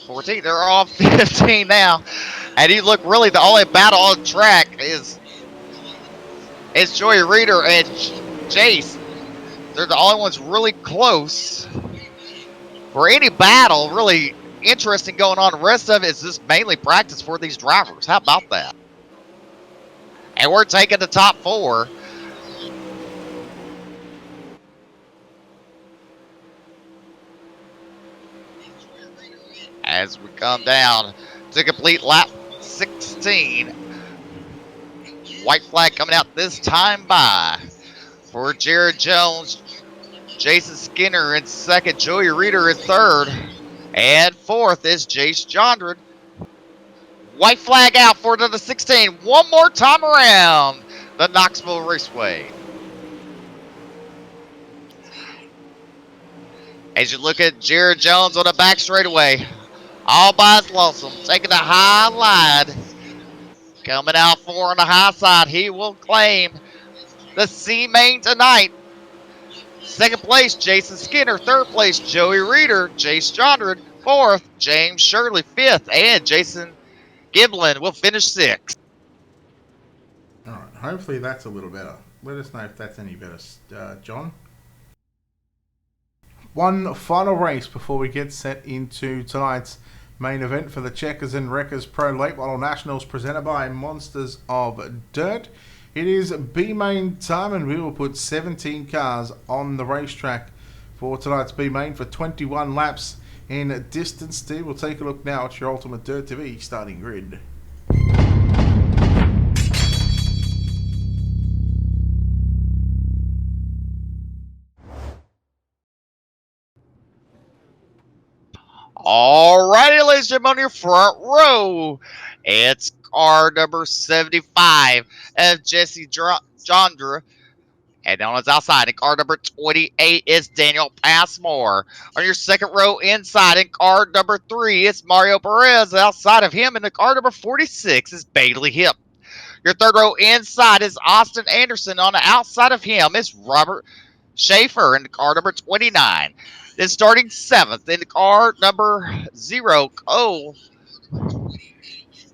14. They're off 15 now. And you look, really, the only battle on the track is It's Joey Reeder and Jace. They're the only ones really close for any battle. Really interesting going on. The rest of it is just mainly practice for these drivers. How about that? And we're taking the top 4. As we come down to complete lap 16. White flag coming out this time by for Jared Jones, Jason Skinner in second, Joey Reeder in third, and fourth is Jace Jondred. White flag out for the 16. One more time around the Knoxville Raceway. As you look at Jared Jones on the back straightaway, all by his lonesome, taking the high line. Coming out 4 on the high side, he will claim the C main tonight. Second place, Jason Skinner. Third place, Joey Reeder. Jace Jondred. Fourth, James Shirley. Fifth, and Jason Giblin will finish 6th. All right, hopefully that's a little better. Let us know if that's any better, John. One final race before we get set into tonight's main event for the Checkers and Wreckers Pro Late Model Nationals presented by Monsters of Dirt. It is B main time and we will put 17 cars on the racetrack for tonight's B main for 21 laps in distance. Steve, we'll take a look now at your Ultimate Dirt TV starting grid. Alrighty, ladies and gentlemen, on your front row, it's car number 75 of Jesse Jondra. And on his outside, in car number 28 is Daniel Passmore. On your second row inside, in car number 3, it's Mario Perez. Outside of him, in the car number 46 is Bailey Hip. Your third row inside is Austin Anderson. On the outside of him is Robert Schaefer in the car number 29. Then starting 7th in the car number 0, Cole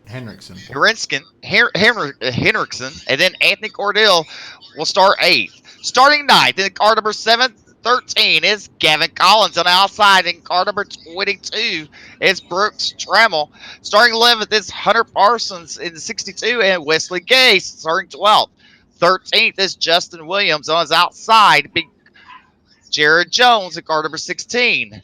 Henriksen. Henriksen. And then Anthony Cordell will start 8th. Starting 9th in the car number 13 is Gavin Collins on the outside. In car number 22 is Brooks Trammell. Starting 11th is Hunter Parsons in the 62 and Wesley Gay starting 12th. 13th is Justin Williams on his outside. Big Jared Jones at car number 16.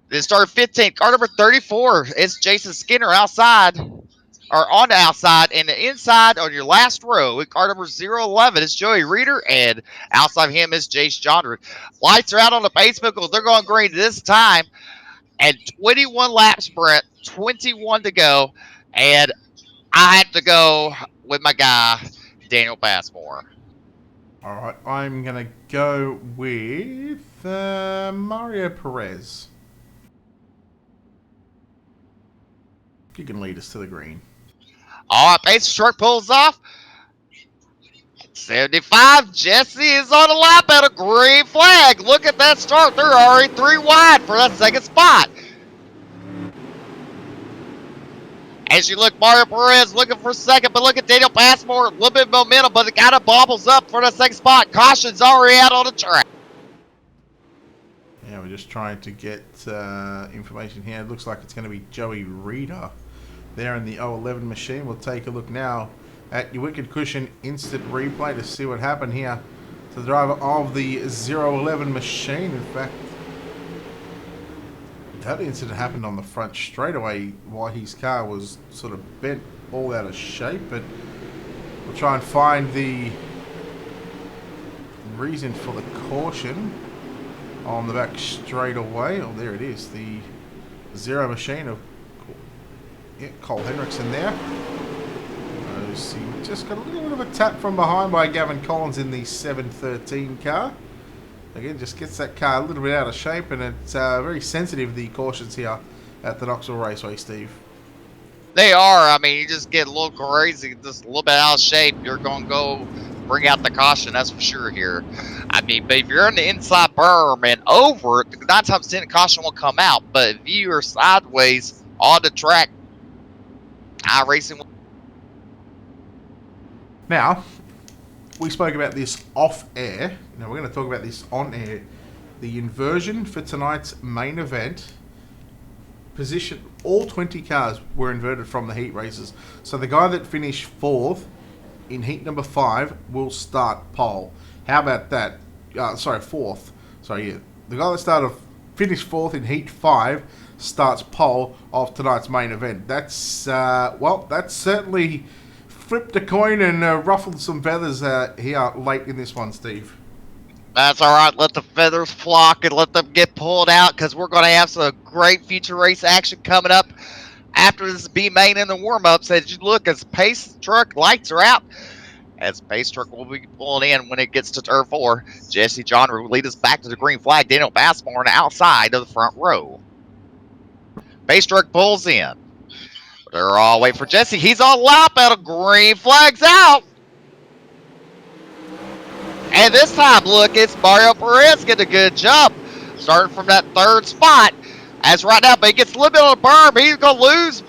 Then started 15th. Car number 34 is Jason Skinner outside, or on the outside, and the inside on your last row at car number 011 is Joey Reeder, and outside of him is Jace Jondred. Lights are out on the pace vehicle. They're going green this time, and 21 laps, Brent. 21 to go, and I have to go with my guy, Daniel Passmore. All right, I'm going to go with Mario Perez. If you can lead us to the green. All right, pace truck pulls off. 75, Jesse is on the lap at a green flag. Look at that start. They're already 3 wide for that second spot. As you look, Mario Perez looking for second, but look at Daniel Passmore, a little bit of momentum, but it kind of bobbles up for the second spot. Caution's already out on the track. Yeah, we're just trying to get information here. It looks like it's going to be Joey Reeder there in the 011 machine. We'll take a look now at your Wicked Cushion instant replay to see what happened here to the driver of the 011 machine. In fact, that incident happened on the front straightaway while his car was sort of bent all out of shape, but we'll try and find the reason for the caution on the back straightaway. Oh, there it is, the 0 machine of Cole Henriksen there. So he just got a little bit of a tap from behind by Gavin Collins in the 713 car. Again, just gets that car a little bit out of shape, and it's very sensitive, the cautions here at the Knoxville Raceway, Steve. They are. I mean, you just get a little crazy, just a little bit out of shape, you're going to go bring out the caution, that's for sure here. I mean, but if you're on the inside berm and over it, 9 times 10 the caution will come out. But if you are sideways on the track, iRacing. Now, we spoke about this off air. Now we're going to talk about this on air. The inversion for tonight's main event. Position, all 20 cars were inverted from the heat races. So the guy that finished 4th in heat number 5 will start pole. How about that? 4th. Sorry, yeah. The guy that finished 4th in heat 5 starts pole of tonight's main event. That's, that's certainly flipped a coin and ruffled some feathers here late in this one, Steve. That's all right. Let the feathers flock and let them get pulled out, because we're going to have some great future race action coming up after this B main and the warm-ups. As you look, as pace truck lights are out, as pace truck will be pulling in when it gets to turn 4. Jesse John will lead us back to the green flag. Daniel Bassmore outside of the front row. Pace truck pulls in. They're all waiting for Jesse. He's on lap out of green flags out. And this time, look, it's Mario Perez getting a good jump, starting from that 3rd spot. As right now, but he gets a little bit on the berm. He's going to lose.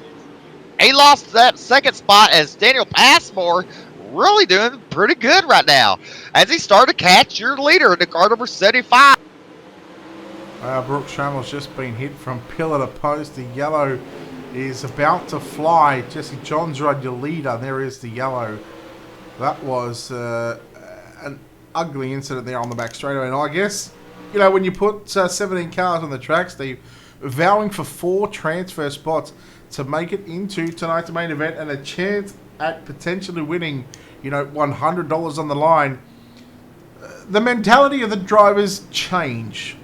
He lost that 2nd spot as Daniel Passmore really doing pretty good right now as he started to catch your leader in the car number 75. Brooke Shammel's just been hit from pillar to post. The yellow is about to fly. Jesse Johns ride your leader. There is the yellow. That was an ugly incident there on the back straightaway. And I guess, when you put 17 cars on the track, Steve, vowing for 4 transfer spots to make it into tonight's main event and a chance at potentially winning, $100 on the line, the mentality of the drivers change.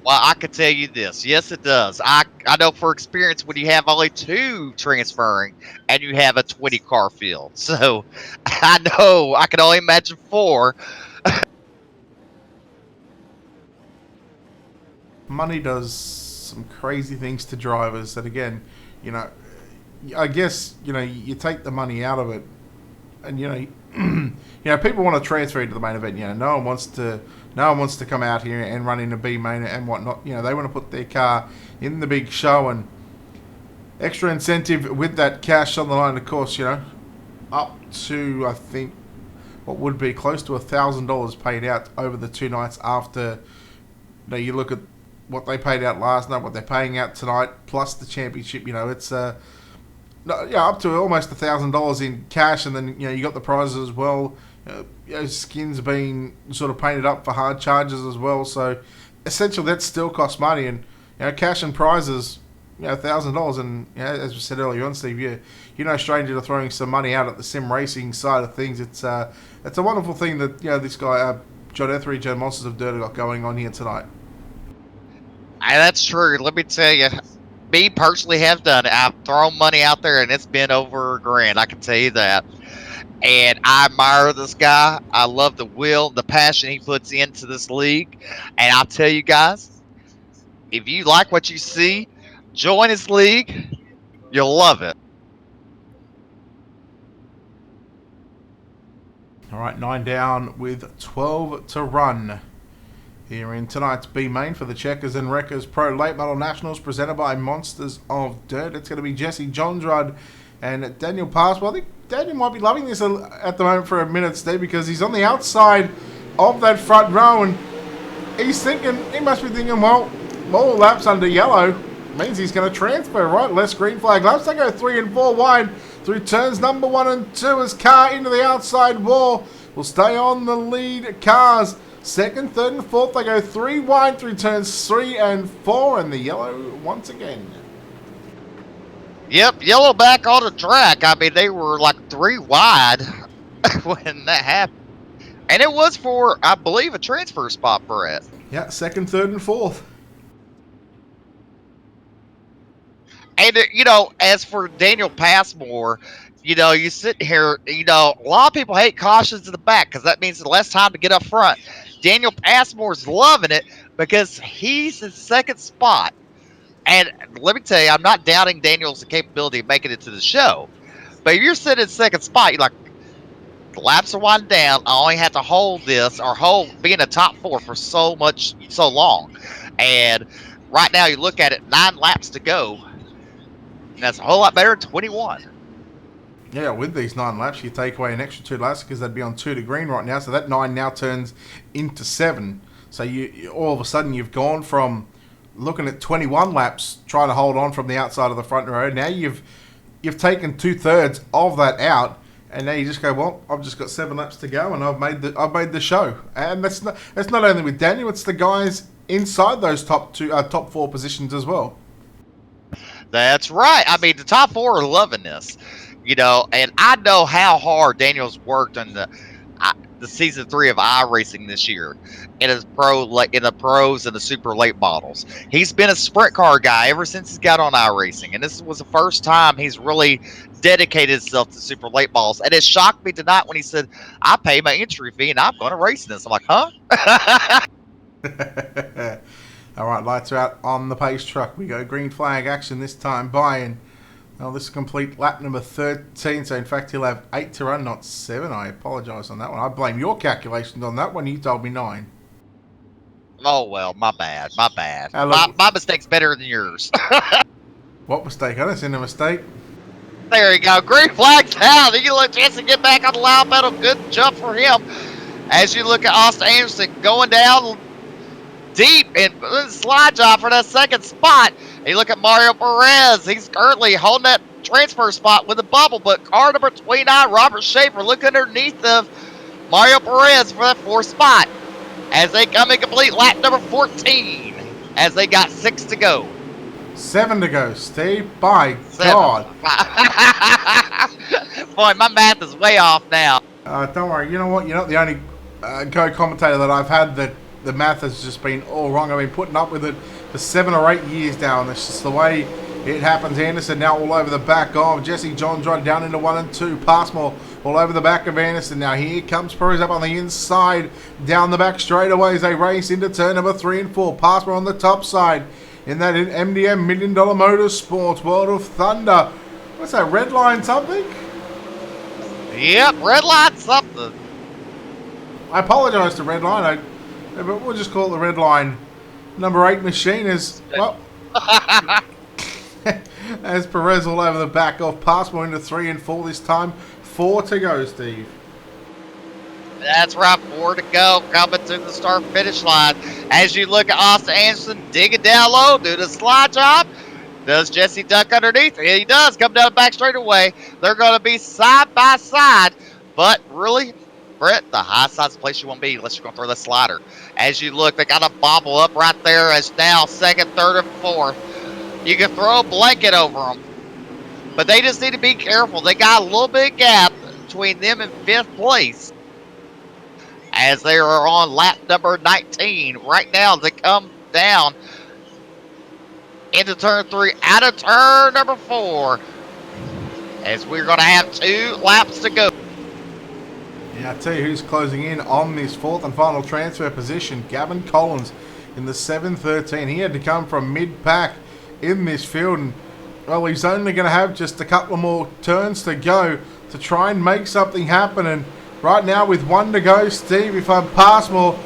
Well, I can tell you this. Yes, it does. I know for experience when you have only 2 transferring and you have a 20-car field. So I know I can only imagine 4. Money does some crazy things to drivers that, again, I guess, you take the money out of it and, people want to transfer into the main event. No one wants to come out here and run in a B main and whatnot. They want to put their car in the big show, and extra incentive with that cash on the line, of course, up to, I think, what would be close to $1,000 paid out over the 2 nights after. You look at what they paid out last night, what they're paying out tonight, plus the championship. It's up to almost $1,000 in cash, and then you got the prizes as well. Skins being sort of painted up for hard charges as well. So essentially, that still costs money, and cash and prizes, $1,000. And as we said earlier on, Steve, you're no stranger to throwing some money out at the sim racing side of things. It's a wonderful thing that this guy John Etheridge and Monsters of Dirt got going on here tonight. That's true. Let me tell you, me personally have done it. I've thrown money out there, and it's been over $1,000. I can tell you that. And I admire this guy. I love the will, the passion he puts into this league. And I'll tell you guys, if you like what you see, join his league. You'll love it. All right, 9 down with 12 to run here in tonight's B main for the Checkers and Wreckers Pro Late Model Nationals presented by Monsters of Dirt. It's going to be Jesse Johnsrud and Daniel Parswell. I think Daniel might be loving this at the moment for a minute, Steve, because he's on the outside of that front row, and he must be thinking, well, more laps under yellow means he's going to transfer, right? Less green flag laps. They go 3 and 4 wide through turns number 1 and 2 as car into the outside wall will stay on the lead cars. 2nd, 3rd, and 4th, they go 3 wide through turns 3 and 4, and the yellow once again. Yep, yellow back on the track. I mean, they were like 3 wide when that happened. And it was for, I believe, a transfer spot, Brett. Yeah, 2nd, 3rd, and 4th. And, as for Daniel Passmore, you sit here, a lot of people hate cautions in the back because that means less time to get up front. Daniel Passmore's loving it because he's in 2nd spot. And let me tell you, I'm not doubting Daniel's capability of making it to the show. But if you're sitting in 2nd spot, you're like, the laps are winding down. I only have to hold this or be in the top 4 for so long. And right now you look at it, 9 laps to go. And that's a whole lot better than 21. Yeah, with these 9 laps, you take away an extra 2 laps because they'd be on 2 to green right now. So that 9 now turns into 7. So you all of a sudden you've gone from looking at 21 laps trying to hold on from the outside of the front row. Now you've taken 2/3 of that out, and now you just go, well, I've just got 7 laps to go, and I've made the show. And that's not only with Daniel, it's the guys inside those top 4 positions as well. That's right. I mean, the top 4 are loving this, and I know how hard Daniel's worked on the season 3 of iRacing this year in his in the pros and the super late models. He's been a sprint car guy ever since he's got on iRacing, and this was the first time he's really dedicated himself to super late models. And it shocked me tonight when he said, "I pay my entry fee and I'm going to race this." I'm like, huh? All right, lights are out on the pace truck. We go green flag action this time. Buy-in. Well, this is complete lap number 13, so in fact he'll have 8 to run, not 7. I apologise on that one. I blame your calculations on that one. You told me 9. Oh, well, my bad. Look, My mistake's better than yours. What mistake? I don't see a mistake. There you go. Green flag's down. You let Jesse get back on the loud pedal. Good jump for him. As you look at Austin Anderson going down deep and slide job for that second spot. And you look at Mario Perez. He's currently holding that transfer spot with a bubble, but car number 29, Robert Schaefer, look underneath of Mario Perez for that 4th spot as they come and complete lap number 14 as they got 6 to go. 7 to go, Steve. By 7. God. Boy, my math is way off now. Don't worry. You know what? You're not the only co-commentator that I've had that the math has just been all wrong. I've been putting up with it for 7 or 8 years now, and it's just the way it happens. Anderson now all over the back of Jesse John Drug down into 1 and 2. Passmore all over the back of Anderson. Now here comes Perez up on the inside, down the back straightaways. They race into turn number 3 and 4. Passmore on the top side in that MDM $1 Million Motorsports World of Thunder. What's that, red line something? Yep, red line something. I apologise to red line, but we'll just call it the red line number 8 machine as well. As Perez all over the back of Passmore into 3 and 4 this time. 4 to go, Steve. That's right, 4 to go, coming to the start finish line. As you look at Austin Anderson digging down low, do the slide job. Does Jesse duck underneath? Yeah, he does. Come down the back straightaway. They're going to be side by side, but really, Brett, the high side's the place you want to be unless you're going to throw the slider. As you look, they got a bobble up right there as now 2nd, 3rd, and 4th. You can throw a blanket over them, but they just need to be careful. They got a little bit of gap between them and 5th place as they are on lap number 19. Right now, they come down into turn 3, out of turn number 4, as we're going to have 2 laps to go. Yeah, I tell you who's closing in on this 4th and final transfer position. Gavin Collins in the 7:13. He had to come from mid-pack in this field, and well, he's only going to have just a couple of more turns to go to try and make something happen. And right now with 1 to go, Steve, if I'm Passmore,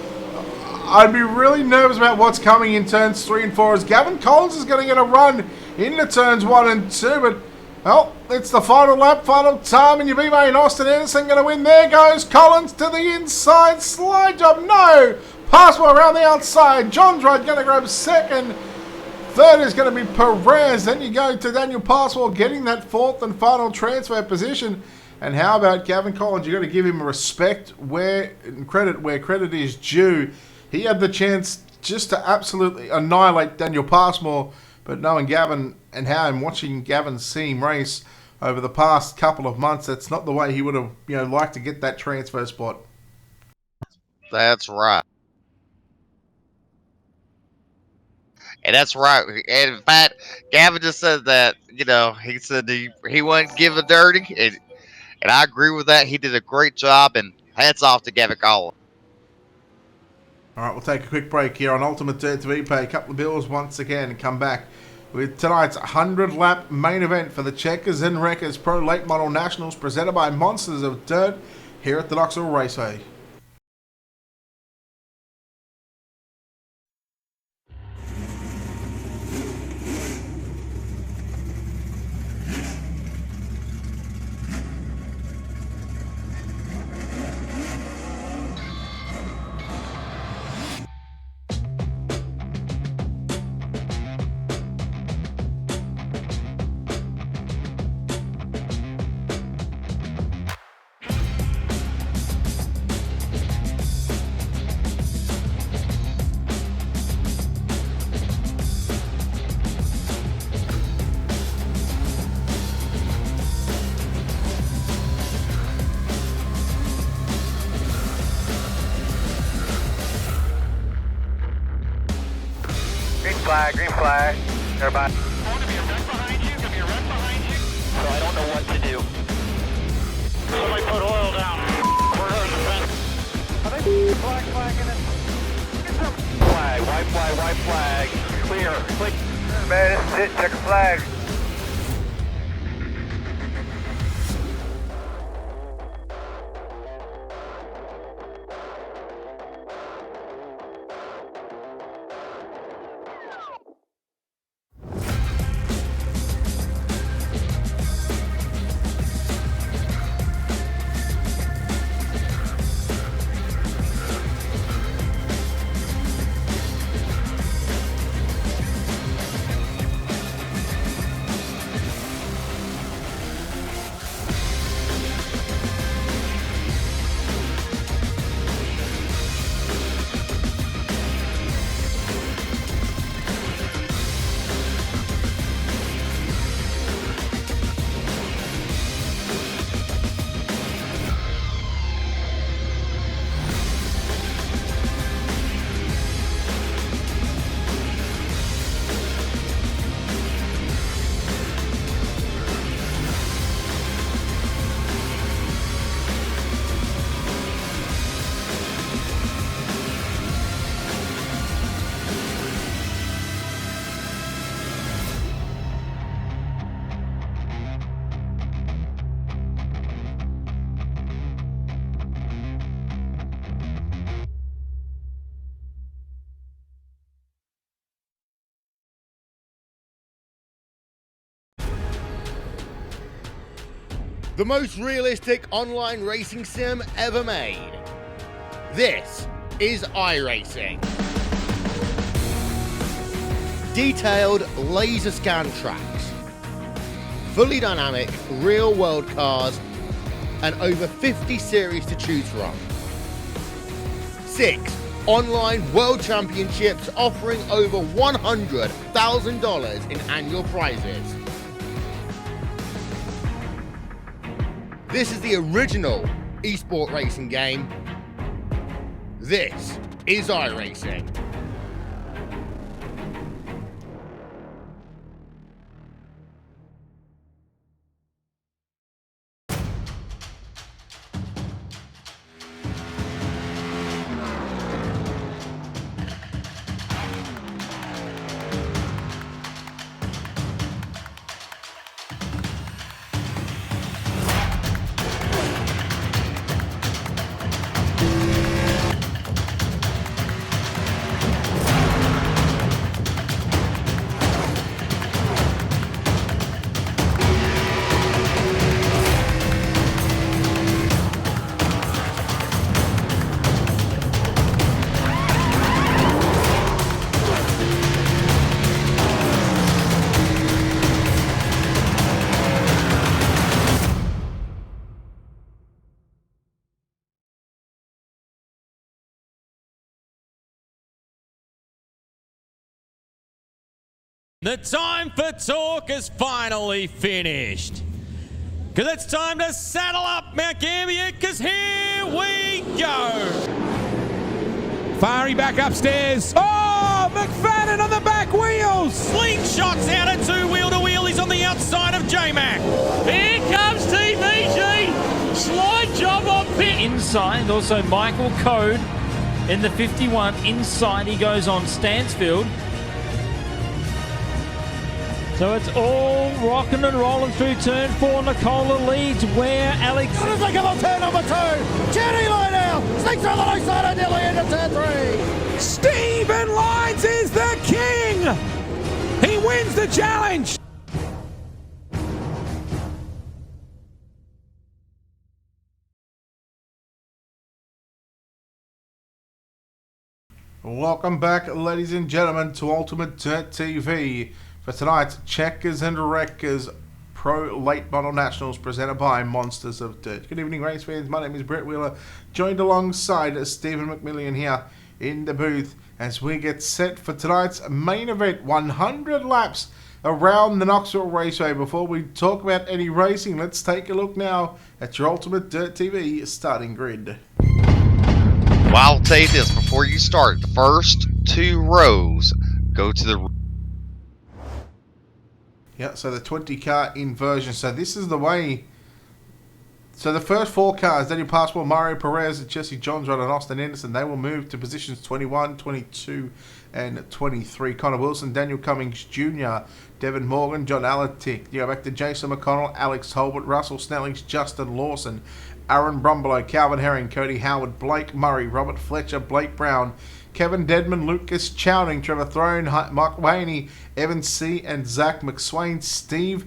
I'd be really nervous about what's coming in turns 3 and 4 as Gavin Collins is going to get a run into turns 1 and 2, but well, it's the final lap, final time, and your B-Mate and Austin Anderson going to win. There goes Collins to the inside, slide job, no! Passmore around the outside, John Dredd going to grab 2nd. 3rd is going to be Perez. Then you go to Daniel Passmore getting that 4th and final transfer position. And how about Gavin Collins? You've got to give him respect where credit is due. He had the chance just to absolutely annihilate Daniel Passmore, but knowing Gavin and how I'm watching Gavin see him race over the past couple of months, that's not the way he would have liked to get that transfer spot. That's right. And that's right. And in fact, Gavin just said that, he said he wouldn't give a dirty. And I agree with that. He did a great job, and hats off to Gavin Collins. All right, we'll take a quick break here on Ultimate Dirt TV. Pay a couple of bills once again and come back with tonight's 100-lap main event for the Checkers and Wreckers Pro Late Model Nationals presented by Monsters of Dirt here at the Knoxville Raceway. green flag. Everybody. Going to be a wreck behind you, going to be a wreck behind you. So I don't know what to do. Somebody put oil down. We're hurting the fence. Are they flagging it? Flag, white flag. Clear. Man, this is it. Check a flag. The most realistic online racing sim ever made. This is iRacing. Detailed laser scan tracks, fully dynamic real world cars, and over 50 series to choose from. 6 online world championships offering over $100,000 in annual prizes. This is the original esport racing game. This is iRacing. The time for talk is finally finished. Because it's time to saddle up Mount Gambier, because here we go. Fari back upstairs. Oh, McFadden on the back wheels. Slingshots out at two-wheel to wheel. He's on the outside of J-Mac. Here comes TVG. Slide job on pit. Inside, also Michael Code in the 51. Inside he goes on Stansfield. So it's all rocking and rolling through turn 4. Nicola leads where Alex... As they come on turn number 2, Jenny line out, sneaks through the low side nearly into turn 3. Stephen Lyons is the king. He wins the challenge. Welcome back, ladies and gentlemen, to Ultimate Dirt TV for tonight's Checkers and Wreckers Pro Late Model Nationals presented by Monsters of Dirt. Good evening, race fans. My name is Brett Wheeler, joined alongside Stephen McMillian here in the booth as we get set for tonight's main event, 100 laps around the Knoxville Raceway. Before we talk about any racing, let's take a look now at your Ultimate Dirt TV starting grid. Well, I'll tell you this before you start. The first 2 rows go to the Yeah, so the 20 car inversion. So this is the way. So the first 4 cars, Daniel Passport, Mario Perez, Jesse Johns, and Austin Anderson, they will move to positions 21, 22, and 23. Connor Wilson, Daniel Cummings Jr., Devin Morgan, John Alatic. You go back to Jason McConnell, Alex Holbert, Russell Snellings, Justin Lawson, Aaron Brumbelow, Calvin Herring, Cody Howard, Blake Murray, Robert Fletcher, Blake Brown, Kevin Dedman, Lucas Chowding, Trevor Throne, Mark Waney, Evan C., and Zach McSwain. Steve,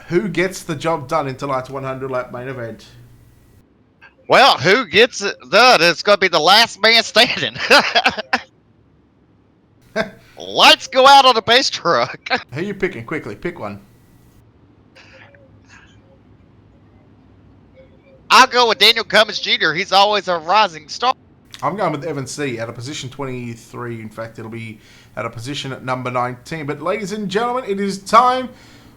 who gets the job done in tonight's 100-lap main event? Well, who gets it done? It's going to be the last man standing. Lights go out on the pace truck. Who are you picking? Quickly, pick one. I'll go with Daniel Cummins Jr. He's always a rising star. I'm going with Evan C. at a position 23. In fact, it'll be at a position at number 19. But ladies and gentlemen, it is time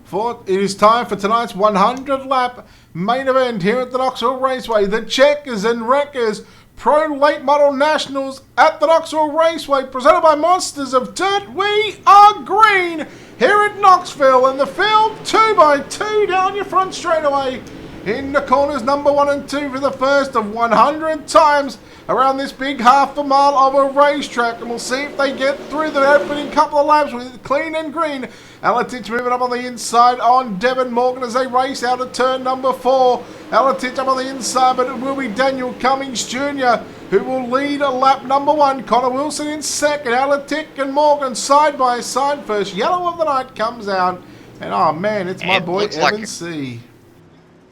for tonight's 100-lap main event here at the Knoxville Raceway. The Checkers and Wreckers Pro Late Model Nationals at the Knoxville Raceway, presented by Monsters of Dirt. We are green here at Knoxville, and the field 2x2 down your front straightaway. In the corners number 1 and 2 for the first of 100 times around this big half a mile of a racetrack, and we'll see if they get through the opening couple of laps with clean and green. Alatich moving up on the inside on Devin Morgan as they race out of turn number 4. Alatich up on the inside, but it will be Daniel Cummings Jr. who will lead a lap number 1. Connor Wilson in second. Alatich and Morgan side by side. First yellow of the night comes out, and oh man, it's my boy Evan C.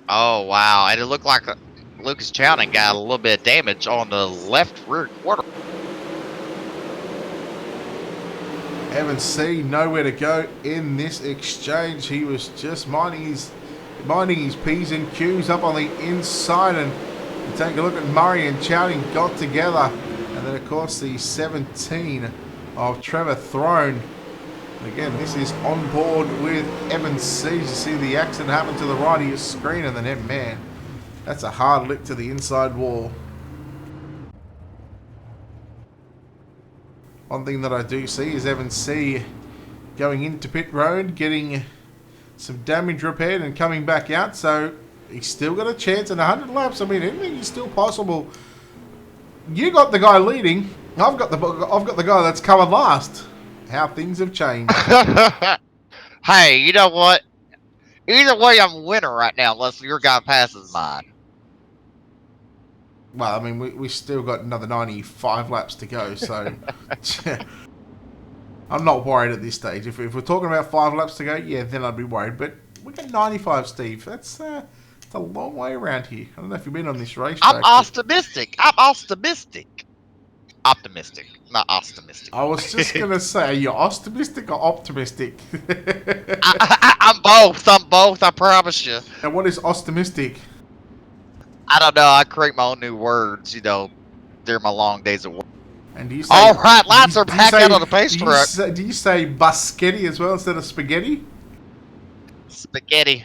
Oh wow, and it looked like Lucas Chowding got a little bit of damage on the left rear quarter. Evan C. nowhere to go in this exchange. He was just minding his P's and Q's up on the inside, and you take a look at Murray and Chowding got together, and then of course the 17 of Trevor Throne. Again, this is on board with Evan C. You see the accident happen to the right of your screen, and then man, that's a hard lick to the inside wall. One thing that I do see is Evan C. going into pit road, getting some damage repaired and coming back out, so he's still got a chance in 100 laps. I mean, anything is still possible. You got the guy leading. I've got the guy that's covered last. How things have changed. Hey, you know what? Either way, I'm a winner right now, unless your guy passes mine. Well, I mean, we still got another 95 laps to go, so I'm not worried at this stage. If we're talking about 5 laps to go, yeah, then I'd be worried. But we got 95, Steve. That's a long way around here. I don't know if you've been on this race. I'm optimistic. Optimistic, not optimistic. I was just going to say, are you optimistic or optimistic? I'm both, I promise you. And what is optimistic? I don't know, I create my own new words, you know, during my long days at work. And do you say, all right, lights are back out on the pace truck. Do you say buschetti as well instead of spaghetti? Spaghetti.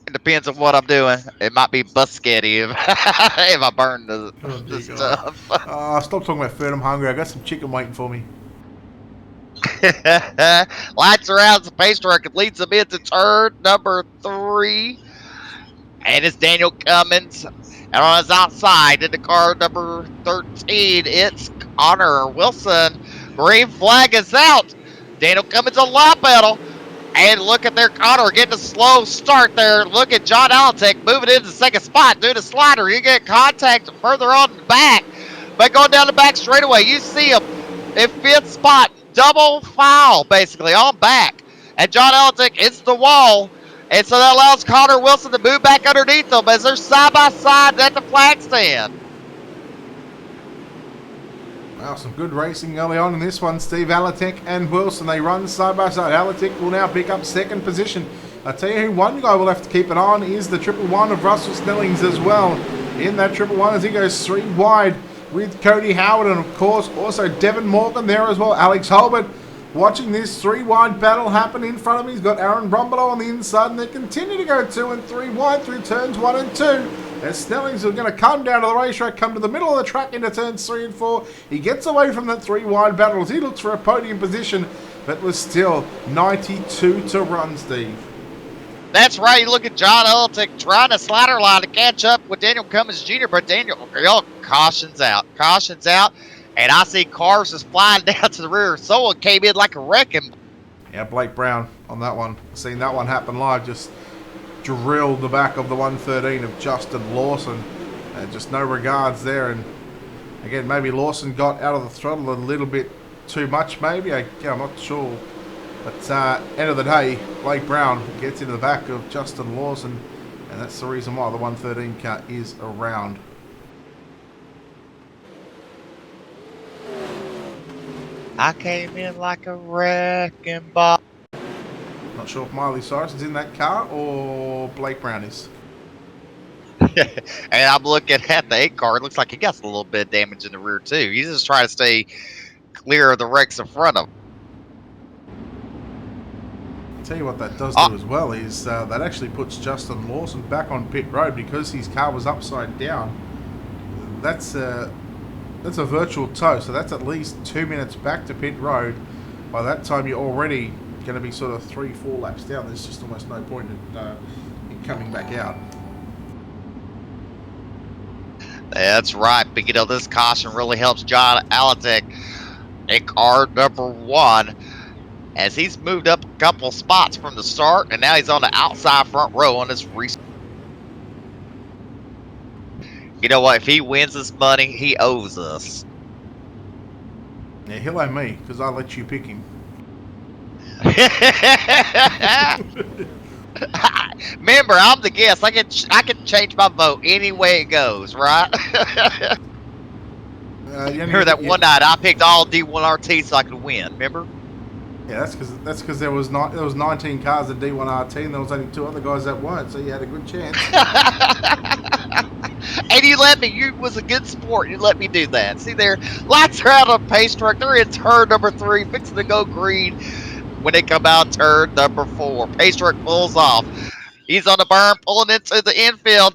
It depends on what I'm doing. It might be buschetti if I burn the stuff. Stop talking about food. I'm hungry. I got some chicken waiting for me. Lights are out. The pace truck. It leads them into turn number 3. And it's Daniel Cummins. And on his outside, in the car number 13, it's Connor Wilson. Green flag is out. Daniel Cummins on lap pedal. And look at their Connor getting a slow start there. Look at John Alatek moving into the second spot. Doing a slider. You get contact further on the back. But going down the back straightaway, you see him in 5th spot. Double foul, basically, on back. And John Alatek hits the wall. And so that allows Connor Wilson to move back underneath them as they're side by side at the flag stand. Wow, some good racing early on in this one. Steve Alatek and Wilson, they run side by side. Alatek will now pick up 2nd position. I tell you who one guy will have to keep an eye on is the 111 of Russell Snellings as well. In that 111 as he goes 3 wide with Cody Howard, and of course also Devin Morgan there as well. Alex Holbert watching this 3 wide battle happen in front of him. He's got Aaron Brumbelow on the inside, and they continue to go 2 and 3 wide through turns 1 and 2. As Snellings are going to come down to the racetrack, come to the middle of the track into turns 3 and 4. He gets away from that 3 wide battle as he looks for a podium position. but was still 92 to run, Steve. That's right. You look at John Eltick trying to slider line to catch up with Daniel Cummins Jr., but Daniel cautions out. And I see cars just flying down to the rear. Someone came in like a wrecking. Yeah, Blake Brown on that one. Seen that one happen live. Just drilled the back of the 113 of Justin Lawson. Just no regards there. And again, maybe Lawson got out of the throttle a little bit too much, maybe. I'm not sure. But end of the day, Blake Brown gets into the back of Justin Lawson. And that's the reason why the 113 car is around. I came in like a wrecking ball. Not sure if Miley Cyrus is in that car or Blake Brown is. And I'm looking at the 8 car. It looks like he got a little bit of damage in the rear, too. He's just trying to stay clear of the wrecks in front of him. I'll tell you what that does do as well is that actually puts Justin Lawson back on pit road because his car was upside down. That's a virtual tow, so that's at least 2 minutes back to pit road. By that time, you're already going to be sort of 3-4 laps down. There's just almost no point in coming back out. That's right. But, you know, this caution really helps John Alatek in car number 1 as he's moved up a couple spots from the start, and now he's on the outside front row on this race. You know what? If he wins this money, he owes us. Yeah, he'll owe me because I let you pick him. Remember, I'm the guest. I can change my vote any way it goes, right? Remember that one night I picked all D1RT so I could win. Remember? Yeah, that's because there was 19 cars in D1RT and there was only 2 other guys that weren't, so you had a good chance. And you let me. You was a good sport. You let me do that. See there, lights are out on pace truck. They're in turn number 3, fixing to go green. When they come out turn number 4, pace truck pulls off. He's on the berm, pulling into the infield.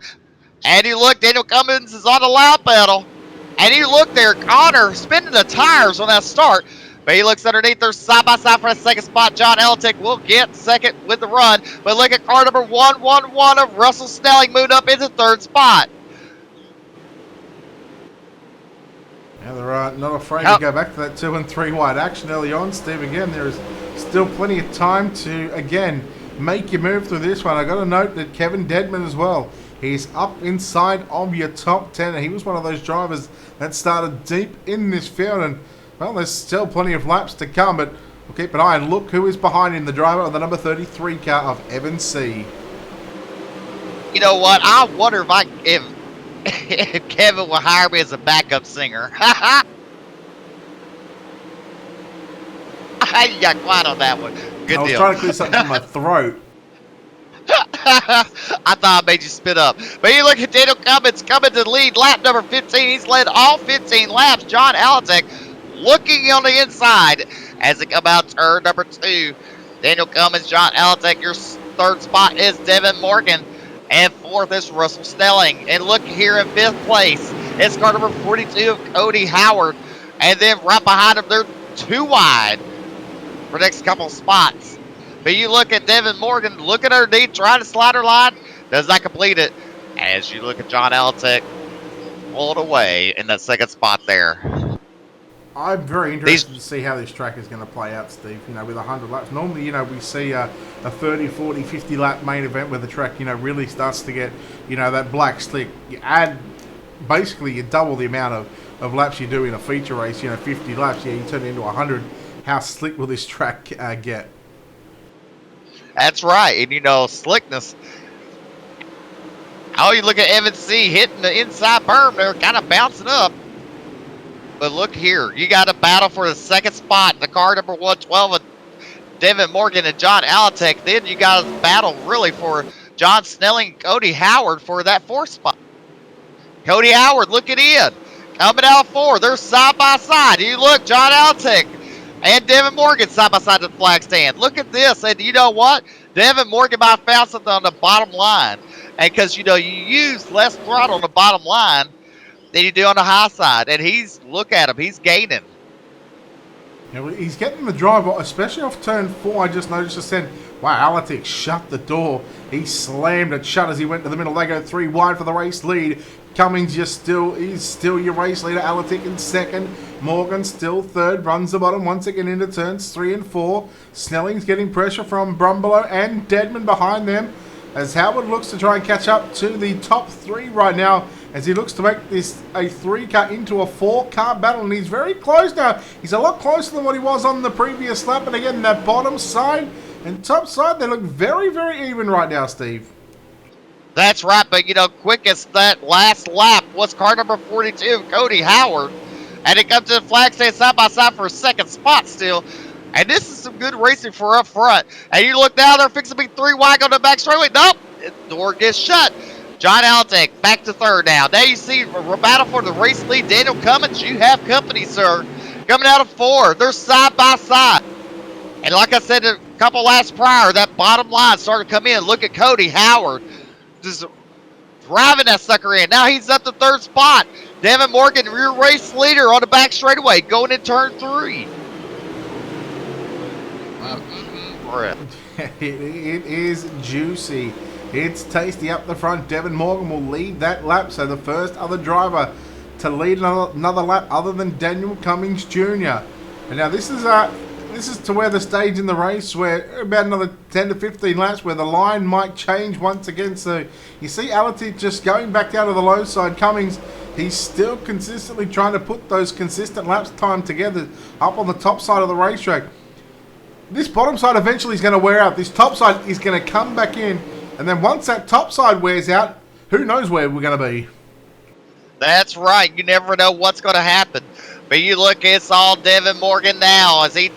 And you look, Daniel Cummins is on the lap pedal. And you look there, Connor spinning the tires on that start. But he looks underneath there side by side for a second spot. John Eltick will get second with the run. But look at car number 111 of Russell Snelling moved up into 3rd spot. Yeah, they're not afraid to go back to that 2 and 3 wide action early on, Steve. Again, there is still plenty of time to, again, make your move through this one. I got to note that Kevin Dedman as well. He's up inside of your top 10. And he was one of those drivers that started deep in this field. And, well, there's still plenty of laps to come. But we'll keep an eye and look who is behind him. The driver of the number 33 car of Evan C. You know what? I wonder if Kevin will hire me as a backup singer. You got quiet on that one. Good deal. I was trying to clear something from my throat. I thought I made you spit up. But you look at Daniel Cummins coming to the lead. Lap number 15. He's led all 15 laps. John Alatek looking on the inside as they come out turn number 2. Daniel Cummins, John Alatek. Your 3rd spot is Devin Morgan. And 4th is Russell Snelling. And look here in 5th place. It's car number 42 of Cody Howard. And then right behind him, they're 2 wide for the next couple spots. But you look at Devin Morgan, looking underneath, trying to slide her line. Does not complete it. As you look at John Alatek, pulled away in that 2nd spot there. I'm very interested to see how this track is going to play out, Steve. You know, with 100 laps. Normally, you know, we see a 30, 40, 50 lap main event where the track, you know, really starts to get, you know, that black slick. You add, basically, you double the amount of laps you do in a feature race. You know, 50 laps, yeah, you turn it into 100. How slick will this track get? That's right. And, you know, slickness. Oh, you look at Evan C. hitting the inside berm there, kind of bouncing up. But look here, you got a battle for the 2nd spot. The car number 112 with Devin Morgan and John Alatek. Then you got a battle really for John Snelling and Cody Howard for that 4th spot. Cody Howard looking in. Coming out 4. They're side by side. You look, John Alatek and Devin Morgan side by side to the flag stand. Look at this. And you know what? Devin Morgan might have found something on the bottom line. And because, you know, you use less throttle on the bottom line than you do on the high side. And look at him, he's gaining. Yeah, he's getting the drive, especially off turn 4. I just noticed just then, wow, Alatic shut the door. He slammed it shut as he went to the middle. They go 3 wide for the race lead. Cummings he's still your race leader. Alatic in second. Morgan still third. Runs the bottom once again into turns 3 and 4. Snelling's getting pressure from Brumbelow and Deadman behind them, as Howard looks to try and catch up to the top 3 right now, as he looks to make this a 3-car into a 4-car battle, and he's very close now. He's a lot closer than what he was on the previous lap, and again, that bottom side and top side, they look very, very even right now, Steve. That's right, but you know, quickest that last lap was car number 42, Cody Howard. And it comes to the flag stand side by side for a second spot still. And this is some good racing for up front. And you look down, they're fixing to be 3 wide on the back straightaway. Nope, the door gets shut. John Alatek back to third now. Now you see a battle for the race lead. Daniel Cummins, you have company, sir. Coming out of 4. They're side by side. And like I said a couple laps prior, that bottom line started to come in. Look at Cody Howard just driving that sucker in. Now he's up to 3rd spot. Devin Morgan, rear race leader on the back straightaway, going in turn 3. It is juicy. It's tasty up the front. Devin Morgan will lead that lap, so the first other driver to lead another lap other than Daniel Cummings Jr. And now this is to where the stage in the race where about another 10 to 15 laps where the line might change once again. So you see Alatic just going back down to the low side. Cummings, he's still consistently trying to put those consistent laps time together up on the top side of the racetrack. This bottom side eventually is going to wear out. This top side is going to come back in. And then once that top side wears out, who knows where we're going to be. That's right. You never know what's going to happen. But you look, it's all Devin Morgan now as he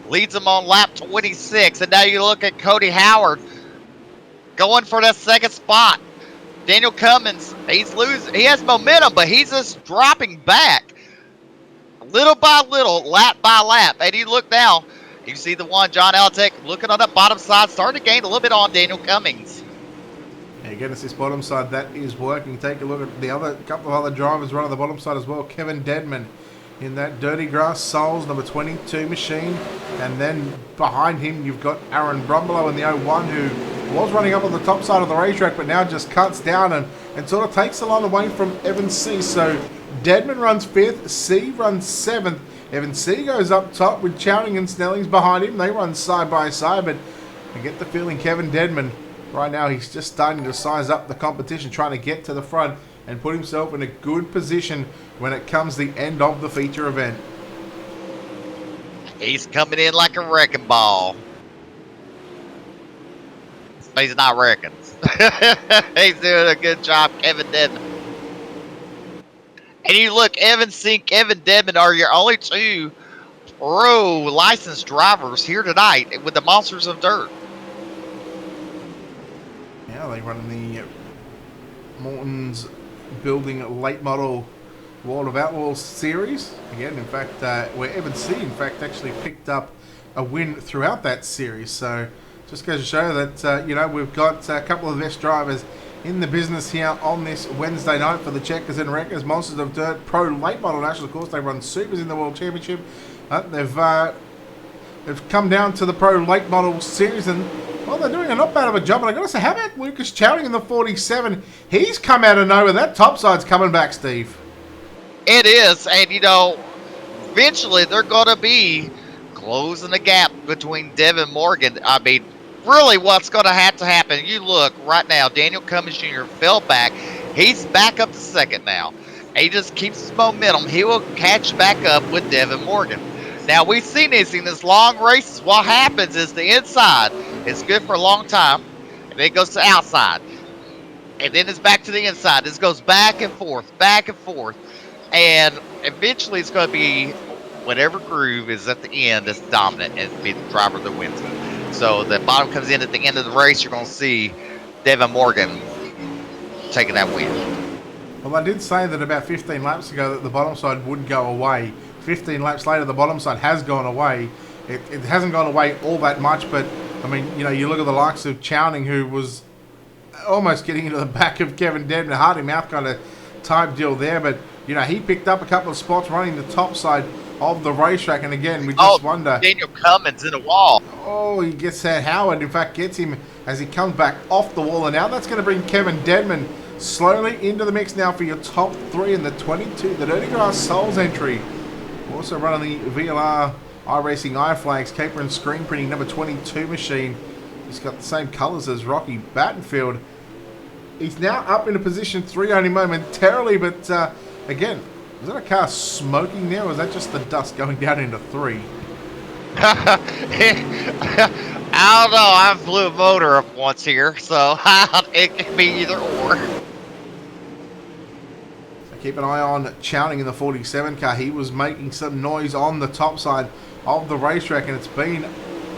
leads them on lap 26. And now you look at Cody Howard going for that second spot. Daniel Cummins, he's losing. He has momentum, but he's just dropping back little by little, lap by lap. And you look now, you see the one, John Alatek, looking on that bottom side, starting to gain a little bit on Daniel Cummings. Again, it's this bottom side that is working. Take a look at the other couple of other drivers running the bottom side as well. Kevin Deadman in that Dirty Grass Souls number 22 machine. And then behind him, you've got Aaron Brumbelow in the 01 who was running up on the top side of the racetrack, but now just cuts down and sort of takes the line away from Evan C. So Deadman runs 5th, C runs 7th. Evan C goes up top with Chowning and Snellings behind him. They run side by side, but I get the feeling Kevin Deadman, right now, he's just starting to size up the competition, trying to get to the front and put himself in a good position when it comes the end of the feature event. He's coming in like a wrecking ball. But he's not wrecking. He's doing a good job, Kevin Deadman. And you look, Evan Sink, Kevin Deadman are your only 2 pro licensed drivers here tonight with the Monsters of Dirt. Yeah, they run the Morton's Building Late Model World of Outlaws series. Again, in fact, where Evan C, in fact, actually picked up a win throughout that series. So just goes to show that, you know, we've got a couple of the best drivers in the business here on this Wednesday night for the Checkers and Wreckers Monsters of Dirt Pro Late Model National. Of course, they run Supers in the World Championship. They've come down to the Pro Late Model Series, and well, they're doing a not bad of a job. And I got to say, how about Lucas Chowning in the 47? He's come out of nowhere. That top side's coming back, Steve. It is, and you know, eventually they're going to be closing the gap between Devin Morgan. I mean, really what's going to happen, you look right now, Daniel Cummings Jr. fell back. He's back up to second now. He just keeps his momentum. He will catch back up with Devin Morgan. Now, we've seen this in this long races. What happens is the inside is good for a long time, and then it goes to the outside. And then it's back to the inside. This goes back and forth, and eventually it's going to be whatever groove is at the end that's dominant and be the driver that wins it. So the bottom comes in at the end of the race. You're going to see Devin Morgan taking that win. Well, I did say that about 15 laps ago that the bottom side would go away. 15 laps later, the bottom side has gone away. It hasn't gone away all that much, but, I mean, you know, you look at the likes of Chowning, who was almost getting into the back of Kevin Deadman, hearty mouth kind of type deal there, but, you know, he picked up a couple of spots running the top side of the racetrack. And again, we just wonder. Daniel Cummins in a wall. Oh, he gets that. Howard, in fact, gets him as he comes back off the wall. And now that's going to bring Kevin Dedman slowly into the mix now for your top 3 in the 22, the Dirty Grass Souls entry. Also running the VLR iRacing iFlags, caper and screen printing number 22 machine. He's got the same colours as Rocky Battenfield. He's now up in a position 3 only momentarily, but again, is that a car smoking there, or is that just the dust going down into 3? I don't know. I blew a motor up once here, so it could be either or. So keep an eye on Chowning in the 47 car. He was making some noise on the top side of the racetrack, and it's been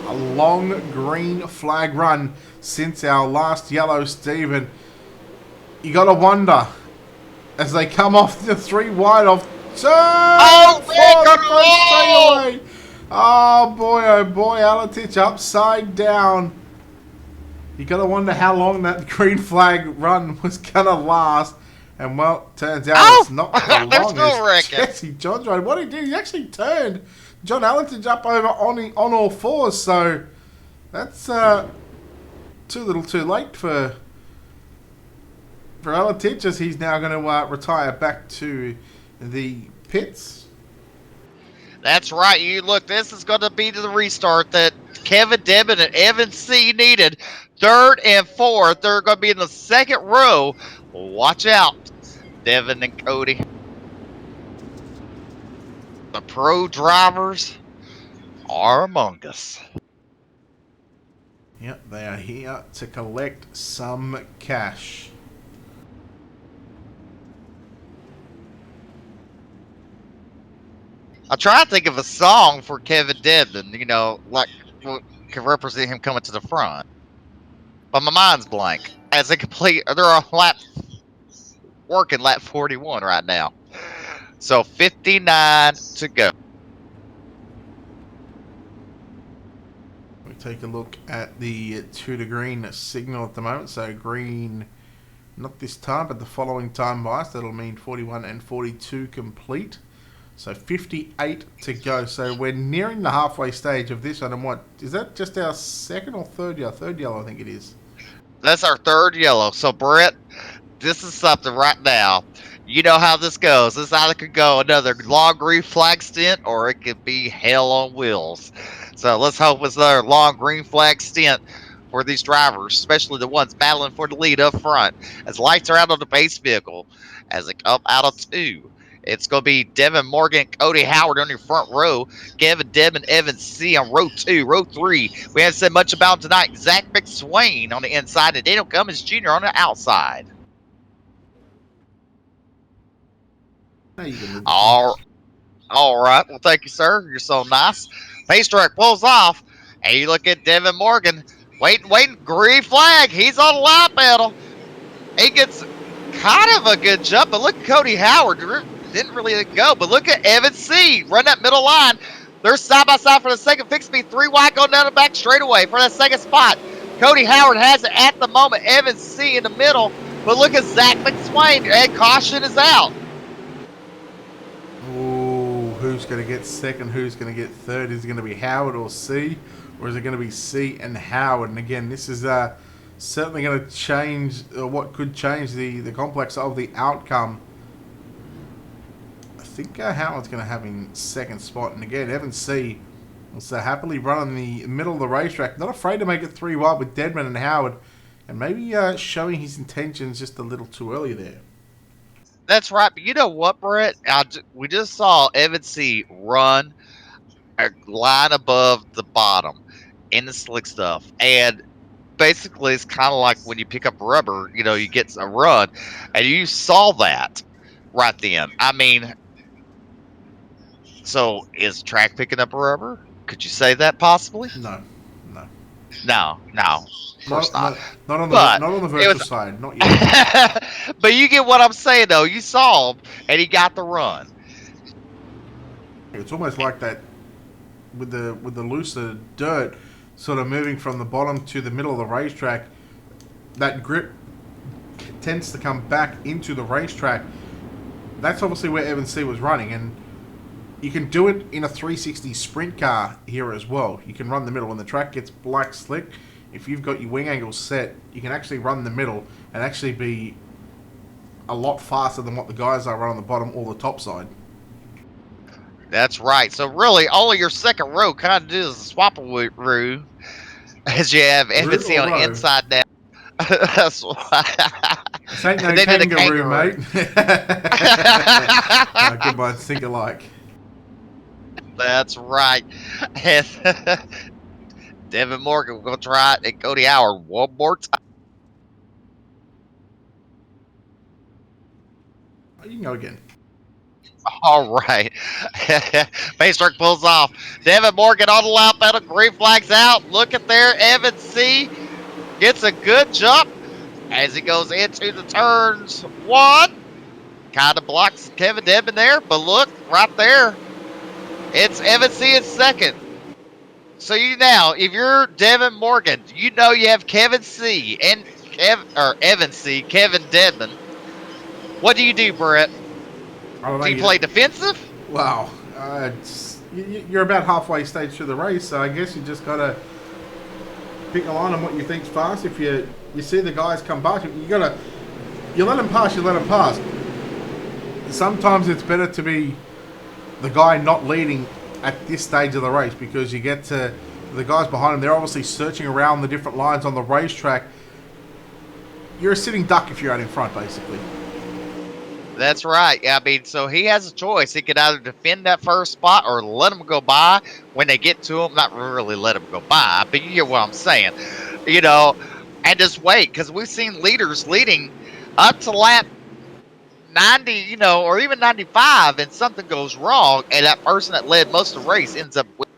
a long green flag run since our last yellow, Stephen. You got to wonder as they come off the 3 wide off turn. Oh boy, Alatich upside down. You got to wonder how long that green flag run was going to last. And well, turns out it's not the longest. Jesse John's right. What he did, he actually turned John Allington up over on all fours, so that's too little too late for Allington, as he's now going to retire back to the pits. That's right. You look, this is going to be the restart that Kevin Dedman and Evan C. needed. 3rd and 4th, they're going to be in the 2nd row. Watch out, Devin and Cody. The pro drivers are among us. Yep, they are here to collect some cash. I try to think of a song for Kevin Dedman, you know, like can represent him coming to the front. But my mind's blank. As a complete, they're on working lap 41 right now. So 59 to go. We take a look at the 2 to green signal at the moment. So green, not this time, but the following time bias. That'll mean 41 and 42 complete. So 58 to go. So we're nearing the halfway stage of this one. And what is that? Just our 2nd or 3rd yellow? 3rd yellow, I think it is. That's our 3rd yellow. So Brett, this is something right now. You know how this goes. This either could go another long green flag stint, or it could be hell on wheels. So let's hope it's another long green flag stint for these drivers, especially the ones battling for the lead up front. As lights are out on the base vehicle, as they come out of 2. It's going to be Devin Morgan, Cody Howard on your front row. Kevin Dedman, Evan C. on row 2. Row 3, we haven't said much about him tonight. Zach McSwain on the inside and Daniel Cummins Jr. on the outside. All right. Well, thank you, sir. You're so nice. Pace track pulls off, and you look at Devin Morgan. Waiting. Green flag. He's on the lap pedal. He gets kind of a good jump, but look at Cody Howard. Didn't really go, but look at Evan C. Run that middle line. They're side by side for the second fix speed. 3 wide going down the back straightaway for that 2nd spot. Cody Howard has it at the moment. Evan C. in the middle, but look at Zach McSwain. And caution is out. Who's going to get 2nd? Who's going to get 3rd? Is it going to be Howard or C? Or is it going to be C and Howard? And again, this is certainly going to change, what could change the complex of the outcome. I think Howard's going to have in 2nd spot. And again, Evan C. will so happily run in the middle of the racetrack. Not afraid to make it 3 wide with Dedman and Howard. And maybe showing his intentions just a little too early there. That's right, but you know what, Brett? We just saw Evan C. run a line above the bottom in the slick stuff, and basically it's kind of like when you pick up rubber, you know, you get a run, and you saw that right then. I mean, so is track picking up rubber? Could you say that possibly? No. Of course not. Not on the virtual side, not yet. But you get what I'm saying, though. You saw him, and he got the run. It's almost like that with the looser dirt, sort of moving from the bottom to the middle of the racetrack. That grip tends to come back into the racetrack. That's obviously where Evan C was running, and You can do it in a 360 sprint car here as well. You can run the middle when the track gets black slick. If you've got your wing angles set, you can actually run the middle and actually be a lot faster than what the guys are on the bottom or the top side. That's right. So really, only your second row kind of does the swap-a-roo, as you have FNC on the inside now. That's why. This ain't no They did a kangaroo, kangaroo. mate. Good minds think alike. That's right. And Devin Morgan, we're going to try it at Cody Howard one more time. You can go again. All right. Pacetrack pulls off. Devin Morgan on the lap pedal. Green flags out. Look at there. Evan C. gets a good jump as he goes into the turns. One. Kind of blocks Kevin Dedman there. But look, right there. It's Evan C. in second. So you now, if you're Devin Morgan, you know you have Kevin C. and Evan C. Kevin Dedman. What do you do, Brett? Do you play defensive? Wow. You're about halfway stage through the race, so I guess you just got to pick a line on what you think's fast. If you see the guys come past, you let them pass, you let them pass. Sometimes it's better to be the guy not leading at this stage of the race because you get to the guys behind him. They're obviously searching around the different lines on the racetrack. You're a sitting duck if you're out in front, basically. That's right. I mean, so he has a choice. He could either defend that first spot or let them go by when they get to him. Not really let them go by, but you get what I'm saying. You know, and just wait, because we've seen leaders leading up to lap 90, you know, or even 95, and something goes wrong, and that person that led most of the race ends up with.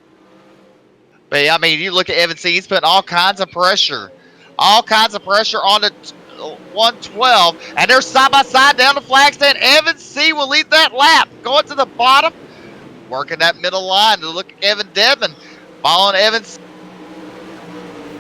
But, I mean, you look at Evan C., he's putting all kinds of pressure on the 112, and they're side by side down the flag stand. Evan C. will lead that lap, going to the bottom, working that middle line to look at Kevin Dedman, following Evan C.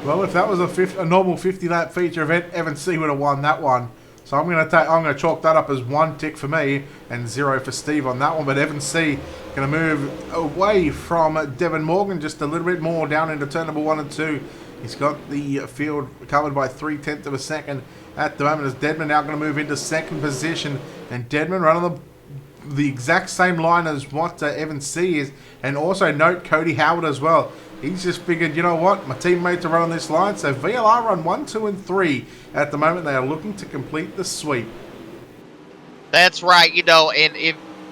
Well, if that was a normal 50-lap feature event, Evan C. would have won that one. So I'm going to chalk that up as 1 tick for me and 0 for Steve on that one. But Evan C. going to move away from Devin Morgan just a little bit more down into turn number 1 and 2. He's got the field covered by 0.3 of a second at the moment as Dedman now going to move into second position. And Dedman running the exact same line as what Evan C. is. And also note Cody Howard as well. He's just figured, you know what, my teammates are running this line. So VLR run 1, 2, and 3 at the moment. They are looking to complete the sweep. That's right. You know, and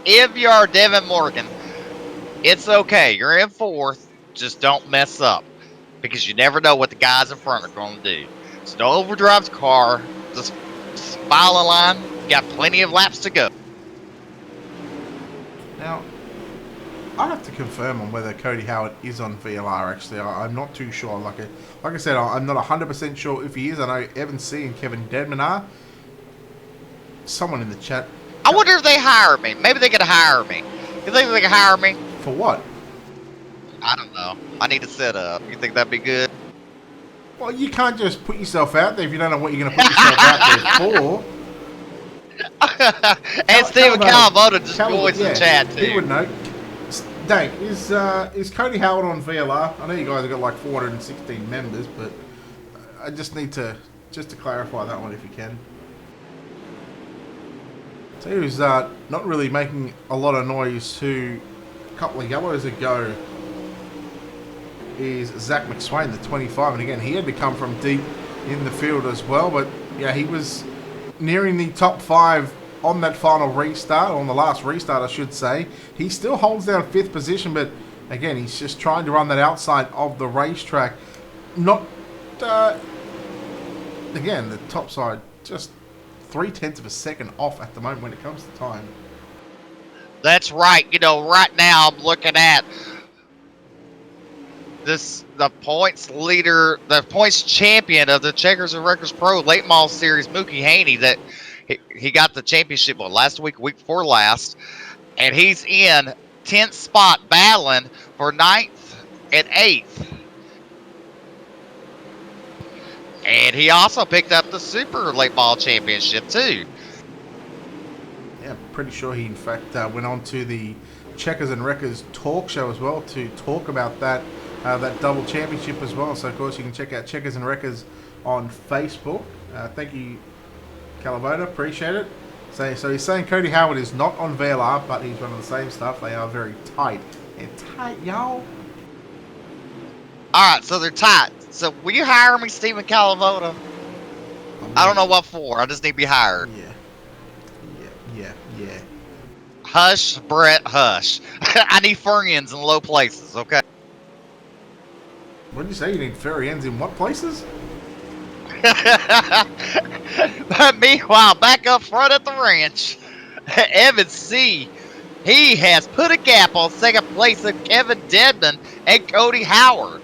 if you are Devin Morgan, it's okay. You're in fourth. Just don't mess up, because you never know what the guys in front are going to do. So don't overdrive the car. Just file a line. You got plenty of laps to go. Now, I have to confirm on whether Cody Howard is on VLR, actually. I'm not too sure. Like I said, I'm not 100% sure if he is. I know Evan C. and Kevin Dedman are. Someone in the chat. I wonder if they hire me. Maybe they could hire me. You think they could hire me? For what? I don't know. I need to set up. You think that'd be good? Well, you can't just put yourself out there if you don't know what you're going to put yourself out there for. And Stephen Calvoda just joins the chat, too. He would know. Dave, is Cody Howard on VLR? I know you guys have got like 416 members, but I just need to clarify that one if you can. So who's not really making a lot of noise who a couple of yellows ago is Zach McSwain, the 25, and again he had to come from deep in the field as well, but yeah, he was nearing the top 5 on that final restart, on the last restart I should say. He still holds down 5th position, but again he's just trying to run that outside of the racetrack. Not again, the top side just 0.3 of a second off at the moment when it comes to time. That's right. You know, right now I'm looking at the points leader, the points champion of the Checkers and Wreckers Pro Late Model Series, Mookie Haney, that he got the championship last week before last, and he's in 10th spot battling for 9th and 8th. And he also picked up the Super Late Model Championship too. Yeah, pretty sure he in fact went on to the Checkers and Wreckers talk show as well to talk about that double championship as well. So of course you can check out Checkers and Wreckers on Facebook. Thank you, Calavoda, appreciate it. So he's saying Cody Howard is not on VLR, but he's running the same stuff. They are very tight. They're tight, y'all. All right, so they're tight. So will you hire me, Stephen Calavoda? I don't know what for. I just need to be hired. Yeah. Hush, Brett, hush. I need friends in low places, okay? What did you say? You need furry ends in what places? But meanwhile, back up front at the ranch, Evan C. He has put a gap on second place of Kevin Dedman and Cody Howard.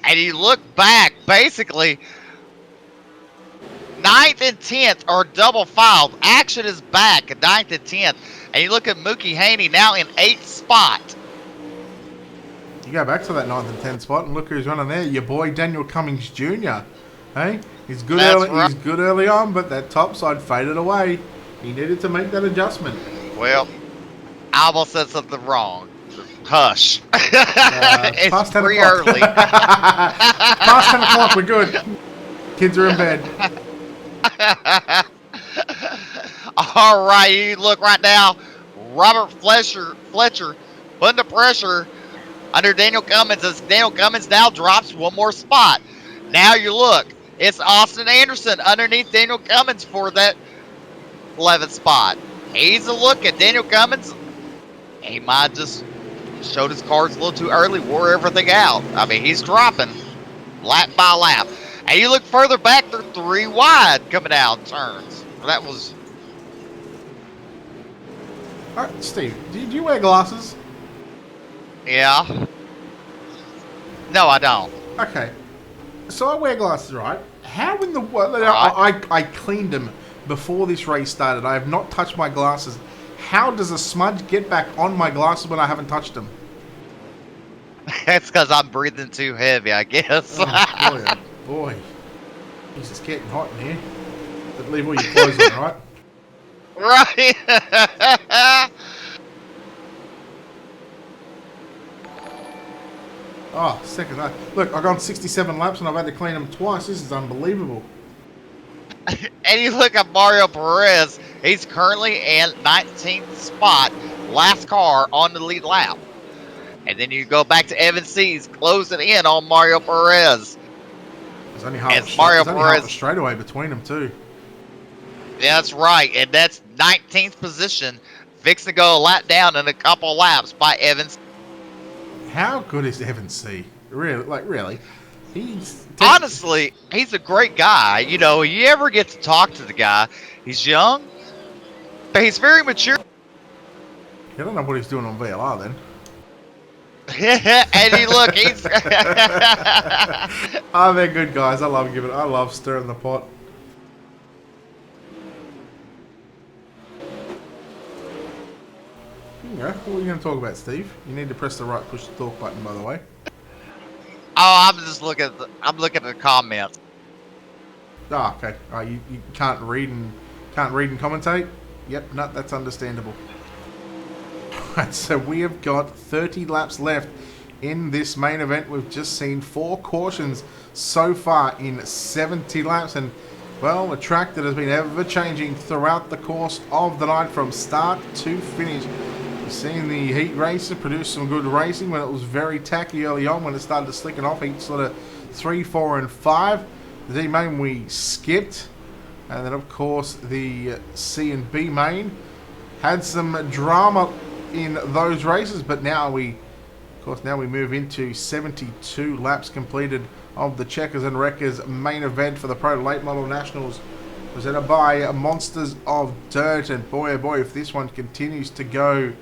And you look back, basically, 9th and 10th are double filed. Action is back at 9th and 10th. And you look at Mookie Haney now in 8th spot. You go back to that 9th and 10th spot and look who's running there. Your boy Daniel Cummings Jr. Hey, he's good That's early. right. He's good early on, but that top side faded away. He needed to make that adjustment. Well, I almost said something wrong. Hush. It's past 10 pretty o'clock. early. Past 10 o'clock, we're good. Kids are in bed. All right, you look right now. Robert Fletcher under pressure under Daniel Cummins as Daniel Cummins now drops one more spot. Now you look, it's Austin Anderson underneath Daniel Cummins for that 11th spot. He's a look at Daniel Cummins. He might just showed his cards a little too early, wore everything out. I mean, he's dropping lap by lap. And you look further back, they're 3 wide coming out turns. That was... All right, Steve, do you wear glasses? Yeah. No, I don't. Okay. So I wear glasses, right? How in the world... Right. I cleaned them before this race started. I have not touched my glasses. How does a smudge get back on my glasses when I haven't touched them? That's because I'm breathing too heavy, I guess. Oh, boy. Jeez, it's getting hot in here. But leave all your clothes on, right? Right. Oh, second. Look, I've gone 67 laps and I've had to clean them twice. This is unbelievable. And you look at Mario Perez. He's currently in 19th spot, last car on the lead lap. And then you go back to Evan C's closing in on Mario Perez. There's only half, Perez a straightaway between them, too. Yeah, that's right. And that's 19th position. Fixing to go a lap down in a couple laps by Evans. How good is Evan C? Really? Like, really? Honestly, he's a great guy. You know, you ever get to talk to the guy. He's young, but he's very mature. I don't know what he's doing on VLR then. And he look, he's... Oh, they're good guys. I love stirring the pot. Yeah, what are you going to talk about, Steve? You need to press the right push to talk button, by the way. Oh, I'm just looking at the comments. Oh, okay. Oh, you can't read and commentate? Yep, no, that's understandable. Right, so we have got 30 laps left in this main event. We've just seen 4 cautions so far in 70 laps, and well, a track that has been ever changing throughout the course of the night from start to finish. We've seen the heat racer produce some good racing when it was very tacky early on. When it started to slicken off, heat sort of 3, 4, and 5. The D main we skipped, and then of course the C and B main had some drama in those races, but now we move into 72 laps completed of the Checkers and Wreckers main event for the Pro Late Model Nationals, presented by Monsters of Dirt. And boy, oh boy, if this one continues to go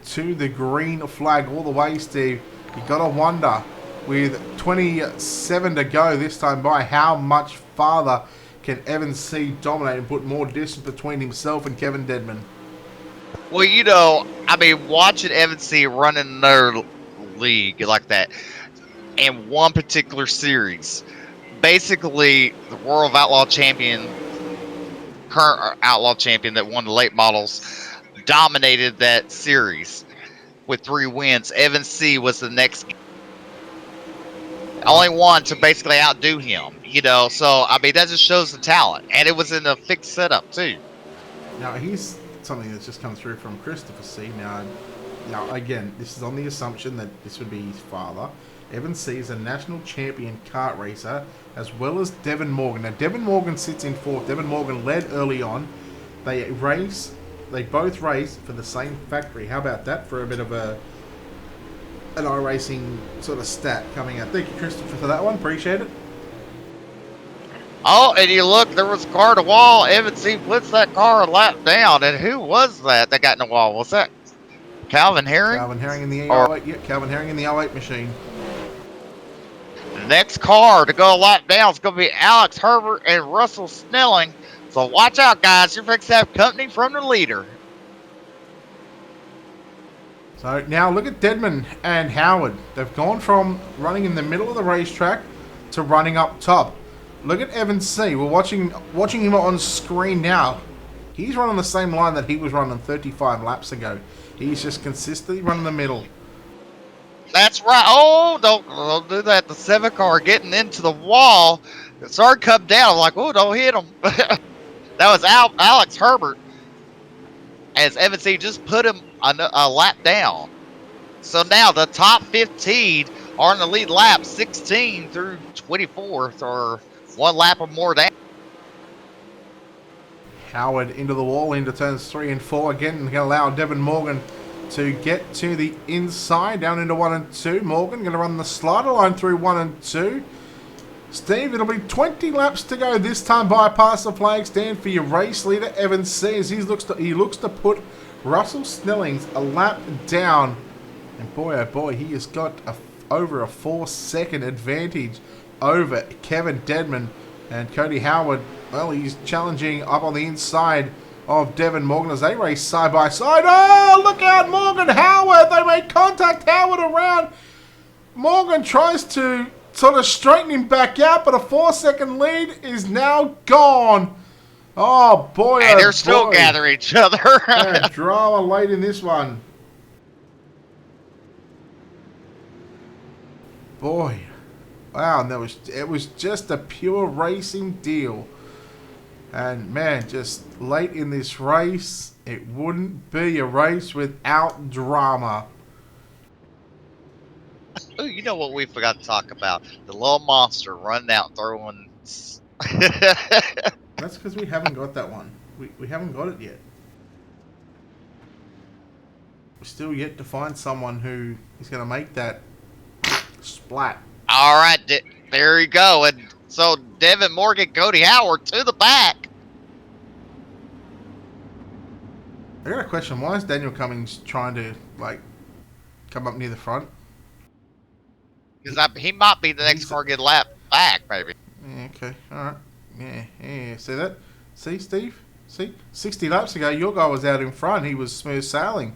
to the green flag all the way, Steve, you gotta wonder, with 27 to go this time by, how much farther can Evan C dominate and put more distance between himself and Kevin Dedman? Well, you know, I mean, watching Evan C run in their league like that in one particular series, basically the World Outlaw Champion, current Outlaw Champion that won the late models, dominated that series with 3 wins. Evan C was the next only one to basically outdo him, you know. So I mean, that just shows the talent, and it was in a fixed setup too. Now, here's something that's just come through from Christopher C. Now, again, this is on the assumption that this would be his father. Evan C is a national champion kart racer, as well as Devin Morgan. Now, Devin Morgan sits in 4th. Devin Morgan led early on. They both race for the same factory. How about that for a bit of an iRacing sort of stat coming out? Thank you, Christopher, for that one. Appreciate it. Oh, and you look, there was a car to wall. Evan C puts that car a lap down, and who was that got in the wall? Was that Calvin Herring? Calvin Herring in the 08. Yeah, Calvin Herring in the 08 machine. The next car to go a lap down is going to be Alex Herbert and Russell Snelling. So watch out, guys. You're fixing to have company from the leader. So now look at Dedman and Howard. They've gone from running in the middle of the racetrack to running up top. Look at Evan C. We're watching him on screen now. He's running the same line that he was running 35 laps ago. He's just consistently running the middle. That's right. Oh, don't do that. The 7 car getting into the wall. It started to come down. I'm like, oh, don't hit him. That was Alex Herbert. As Evan C just put him a lap down. So now the top 15 are in the lead lap, 16 through 24th, or 1 lap or more down. Howard into the wall, into turns 3 and 4. Again, going to allow Devin Morgan to get to the inside, down into 1 and 2. Morgan going to run the slider line through 1 and 2. Steve, it'll be 20 laps to go this time. Bypass the flag stand for your race leader, Evan C. As he looks to put Russell Snelling's a lap down. And boy, oh boy, he has got over a 4-second advantage over Kevin Dedman. And Cody Howard, well, he's challenging up on the inside of Devin Morgan as they race side by side. Oh, look out, Morgan Howard. They make contact. Howard around. Morgan tries to sort of straighten him back out, but a 4-second lead is now gone. Oh, boy. And they're still gathering each other. Drama late in this one. Boy. Wow, and it was just a pure racing deal. And man, just late in this race, it wouldn't be a race without drama. Oh, you know what we forgot to talk about? The little monster running out throwing. That's because we haven't got that one. We haven't got it yet. We're still yet to find someone who is going to make that splat. All right, there you go. And so Devin Morgan, Cody Howard to the back. I got a question. Why is Daniel Cummings trying to, like, come up near the front? Because he might be the next car get lap back, maybe. Yeah, okay, all right. Yeah. See that? See, Steve? See? 60 laps ago, your guy was out in front. He was smooth sailing.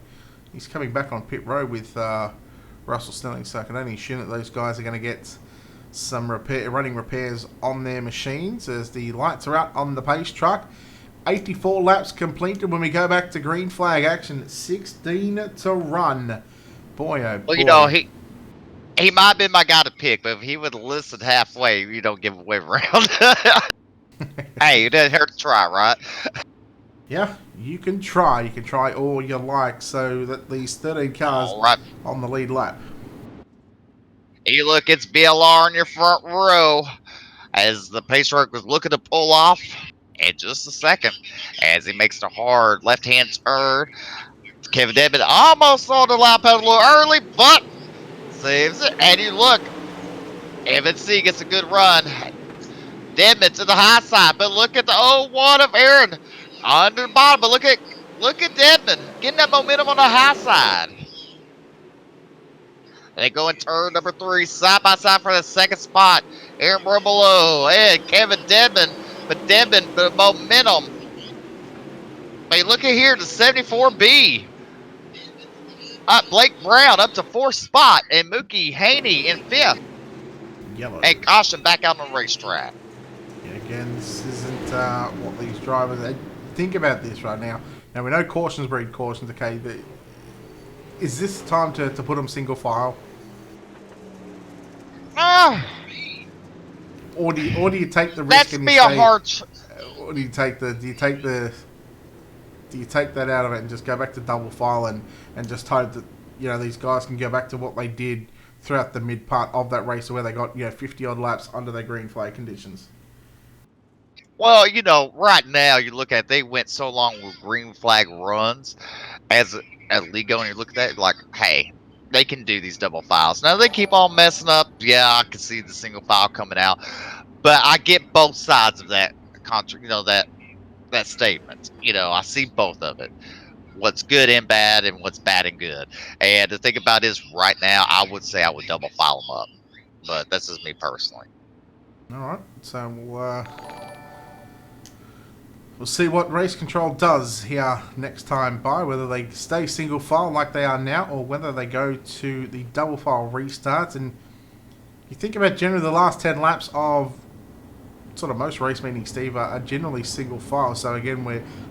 He's coming back on pit road with Russell Snelling, so I can only assume that those guys are going to get some running repairs on their machines as the lights are out on the pace truck. 84 laps completed when we go back to green flag action. 16 to run. Boy, oh boy. Well, you know, he might have been my guy to pick, but if he would have listened halfway, you don't give away around. Hey, you didn't hurt to try, right? Yeah, you can try. You can try all you like so that these 13 cars on the lead lap. You look, it's BLR in your front row as the pace truck was looking to pull off in just a second as he makes the hard left-hand turn. Kevin Dedman almost on the lap pedal a little early, but saves it. And you look, Evan C gets a good run. Dedman to the high side, but look at the 0-1 of Aaron under the bottom. But look at Dedman getting that momentum on the high side. They go in turn number 3, side by side for the second spot. Aaron below and Kevin Dedman, but Dedman the momentum. But look at here, the 74B. Blake Brown up to 4th spot, and Mookie Haney in 5th. Yellow. And caution back out on the racetrack. Yeah, again, this isn't what these drivers... Think about this right now. Now we know cautions breed cautions, okay, but is this time to put them single file? Or do you take the risk That's and be you a say, hard. or do you take that out of it and just go back to double file and just hope that, you know, these guys can go back to what they did throughout the mid part of that race where they got, you know, 50 odd laps under their green flag conditions? Well, you know, right now you look at they went so long with green flag runs as a legal, and you look at that like, hey, they can do these double files. Now they keep on messing up. Yeah, I can see the single file coming out, but I get both sides of that you know, that statement. You know, I see both of it. What's good and bad, and what's bad and good. And the thing about it is, right now, I would say I would double file them up, but that's just me personally. All right, so we'll see what race control does here next time by, whether they stay single file like they are now or whether they go to the double file restarts. And you think about generally the last 10 laps of sort of most race meetings, Steve, are generally single file. So again,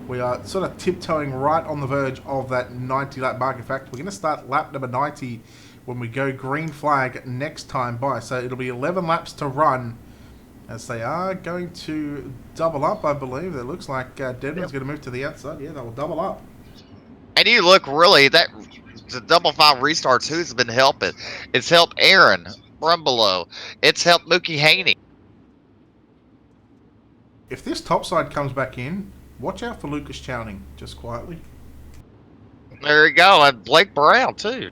we are sort of tiptoeing right on the verge of that 90 lap mark. In fact, we're going to start lap number 90 when we go green flag next time by. So it'll be 11 laps to run as they are going to double up, I believe. It looks like Deadman's going to move to the outside. Yeah, they'll double up. And you look, really, that the double file restarts, who's been helping? It's helped Aaron Brumbelow. It's helped Mookie Haney. If this topside comes back in, watch out for Lucas Chowning, just quietly. There you go, and Blake Brown, too.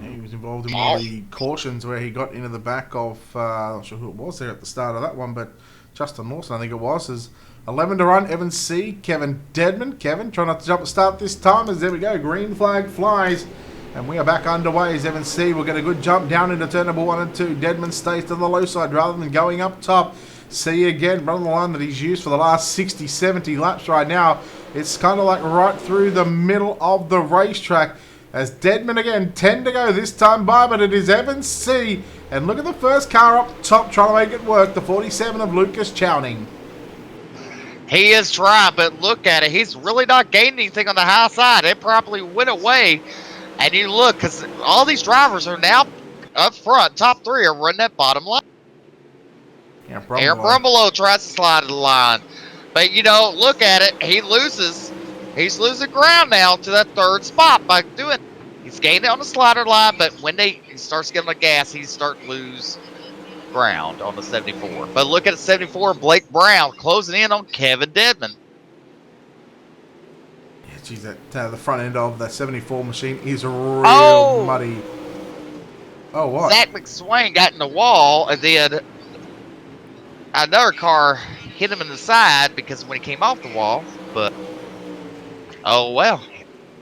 Yeah, he was involved in one of the cautions where he got into the back of, I'm not sure who it was there at the start of that one, but Justin Lawson, I think it was, is 11 to run. Evan C, Kevin Deadman. Kevin, try not to jump the start this time, as there we go, green flag flies. And we are back underway as Evan C will get a good jump down into turn number 1 and 2. Deadman stays to the low side rather than going up top. C again, running the line that he's used for the last 60, 70 laps right now. It's kind of like right through the middle of the racetrack. As Deadman again, 10 to go this time by, but it is Evan C. And look at the first car up top trying to make it work, the 47 of Lucas Chowning. He is trying, but look at it. He's really not gaining anything on the high side. It probably went away. And you look, because all these drivers are now up front. Top 3 are running that bottom line. Yeah, Aaron Brumbelow tries to slide to the line. But, you know, look at it. He loses. He's losing ground now to that 3rd spot by doing it. He's gaining on the slider line, but when he starts getting the gas, he's starting to lose ground on the 74. But look at the 74, Blake Brown closing in on Kevin Deadman. Geez, the front end of the 74 machine is real muddy. Oh, what? Zach McSwain got in the wall, and then another car hit him in the side because when he came off the wall. But, oh, well,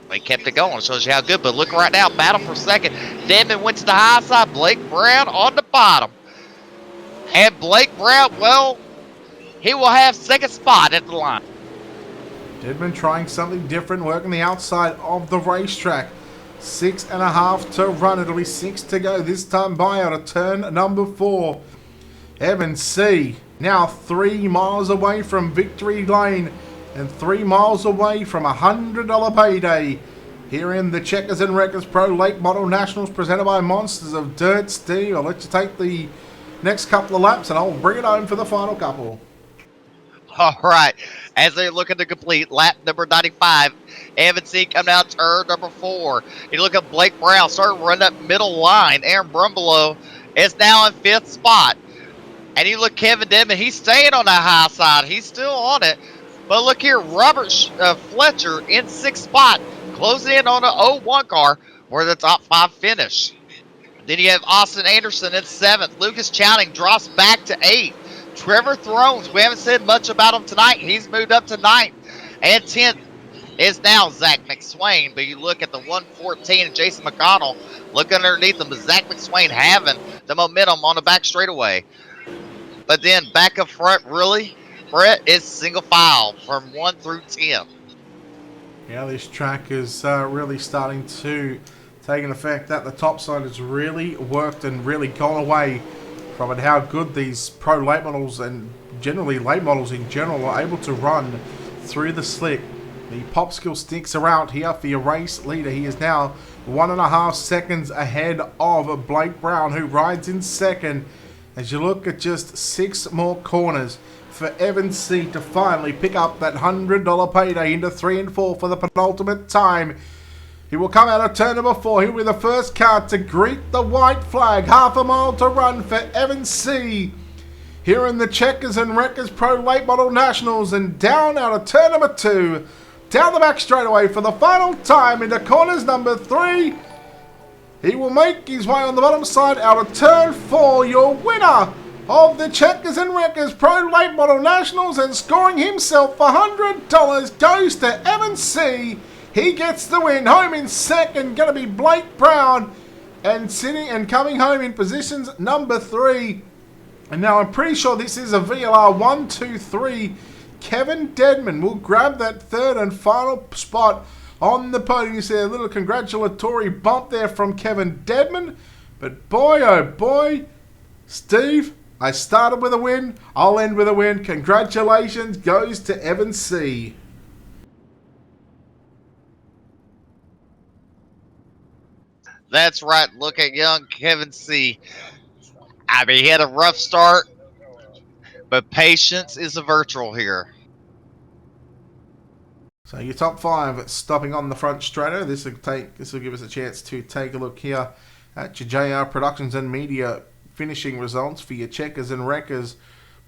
they kept it going. Shows you how good. But look right now, battle for second. Deadman went to the high side. Blake Brown on the bottom. And Blake Brown, well, he will have second spot at the line. Deadman trying something different, working the outside of the racetrack. 6.5 to run. It'll be 6 to go this time by out of turn number 4. Evan C. now 3 miles away from victory lane and 3 miles away from a $100 payday. Here in the Checkers and Wreckers Pro Late Model Nationals presented by Monsters of Dirt. Steve, I'll let you take the next couple of laps and I'll bring it home for the final couple. All right, as they look to complete lap number 95, Evan C coming out turn number 4. You look at Blake Brown starting to run that middle line. Aaron Brumbelow is now in 5th spot. And you look Kevin Deadman, he's staying on that high side. He's still on it. But look here, Robert Fletcher in 6th spot, closing in on the 01 car for the top 5 finish. Then you have Austin Anderson in 7th. Lucas Chowning drops back to 8th. Trevor Thrones, we haven't said much about him tonight. He's moved up to 9th. And 10th is now Zach McSwain. But you look at the 114 and Jason McConnell. Look underneath them. But Zach McSwain having the momentum on the back straightaway. But then back up front, really, Brett, is single file from 1 through 10. Yeah, this track is really starting to take an effect. That the top side has really worked and really gone away Robert, how good these pro late models and generally late models in general are able to run through the slick. The Popsicle sticks around here for your race leader. He is now 1.5 seconds ahead of Blake Brown, who rides in second. As you look at just 6 more corners for Evan C to finally pick up that $100 payday into 3 and 4 for the penultimate time. He will come out of turn number 4. He'll be the first car to greet the white flag. Half a mile to run for Evan C. Here in the Checkers and Wreckers Pro Late Model Nationals, and down out of turn number 2. Down the back straightaway for the final time into corners number 3. He will make his way on the bottom side out of turn 4. Your winner of the Checkers and Wreckers Pro Late Model Nationals, and scoring himself $100 goes to Evan C. He gets the win. Home in second, going to be Blake Brown, and sitting and coming home in positions number 3. And now I'm pretty sure this is a VLR 1, 2, 3. Kevin Deadman will grab that third and final spot on the podium. You see a little congratulatory bump there from Kevin Deadman. But boy, oh boy, Steve, I started with a win. I'll end with a win. Congratulations goes to Evan C. That's right. Look at young Kevin C. I mean, he had a rough start, but patience is a virtual here. So your top 5 stopping on the front straighter. This will give us a chance to take a look here at your JR Productions and Media finishing results for your Checkers and Wreckers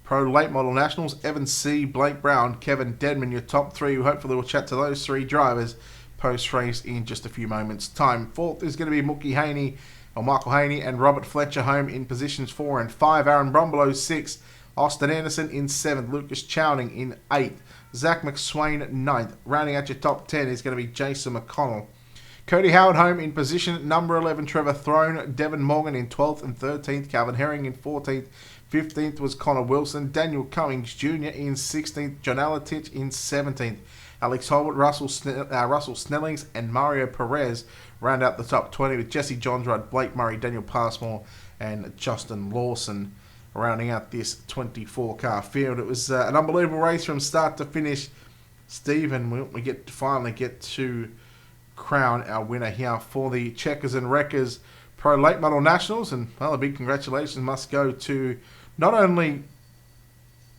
Pro Late Model Nationals. Evan C, Blake Brown, Kevin Deadman, your top 3. Hopefully we'll chat to those 3 drivers post-race in just a few moments' time. 4th is going to be Mookie Haney, or Michael Haney, and Robert Fletcher home in positions 4 and 5. Aaron Brombelow 6th. Austin Anderson in 7th. Lucas Chowning in 8th. Zach McSwain 9th. Rounding out your top 10 is going to be Jason McConnell. Cody Howard home in position number 11. Trevor Throne. Devin Morgan in 12th and 13th. Calvin Herring in 14th. 15th was Connor Wilson. Daniel Cummings Jr. in 16th. John Alatich in 17th. Alex Holbert, Russell Snellings, and Mario Perez round out the top 20 with Jesse Johnsrud, Blake Murray, Daniel Passmore, and Justin Lawson rounding out this 24-car field. It was an unbelievable race from start to finish, Steve, and we finally get to crown our winner here for the Checkers and Wreckers Pro Late Model Nationals. And, well, a big congratulations must go to not only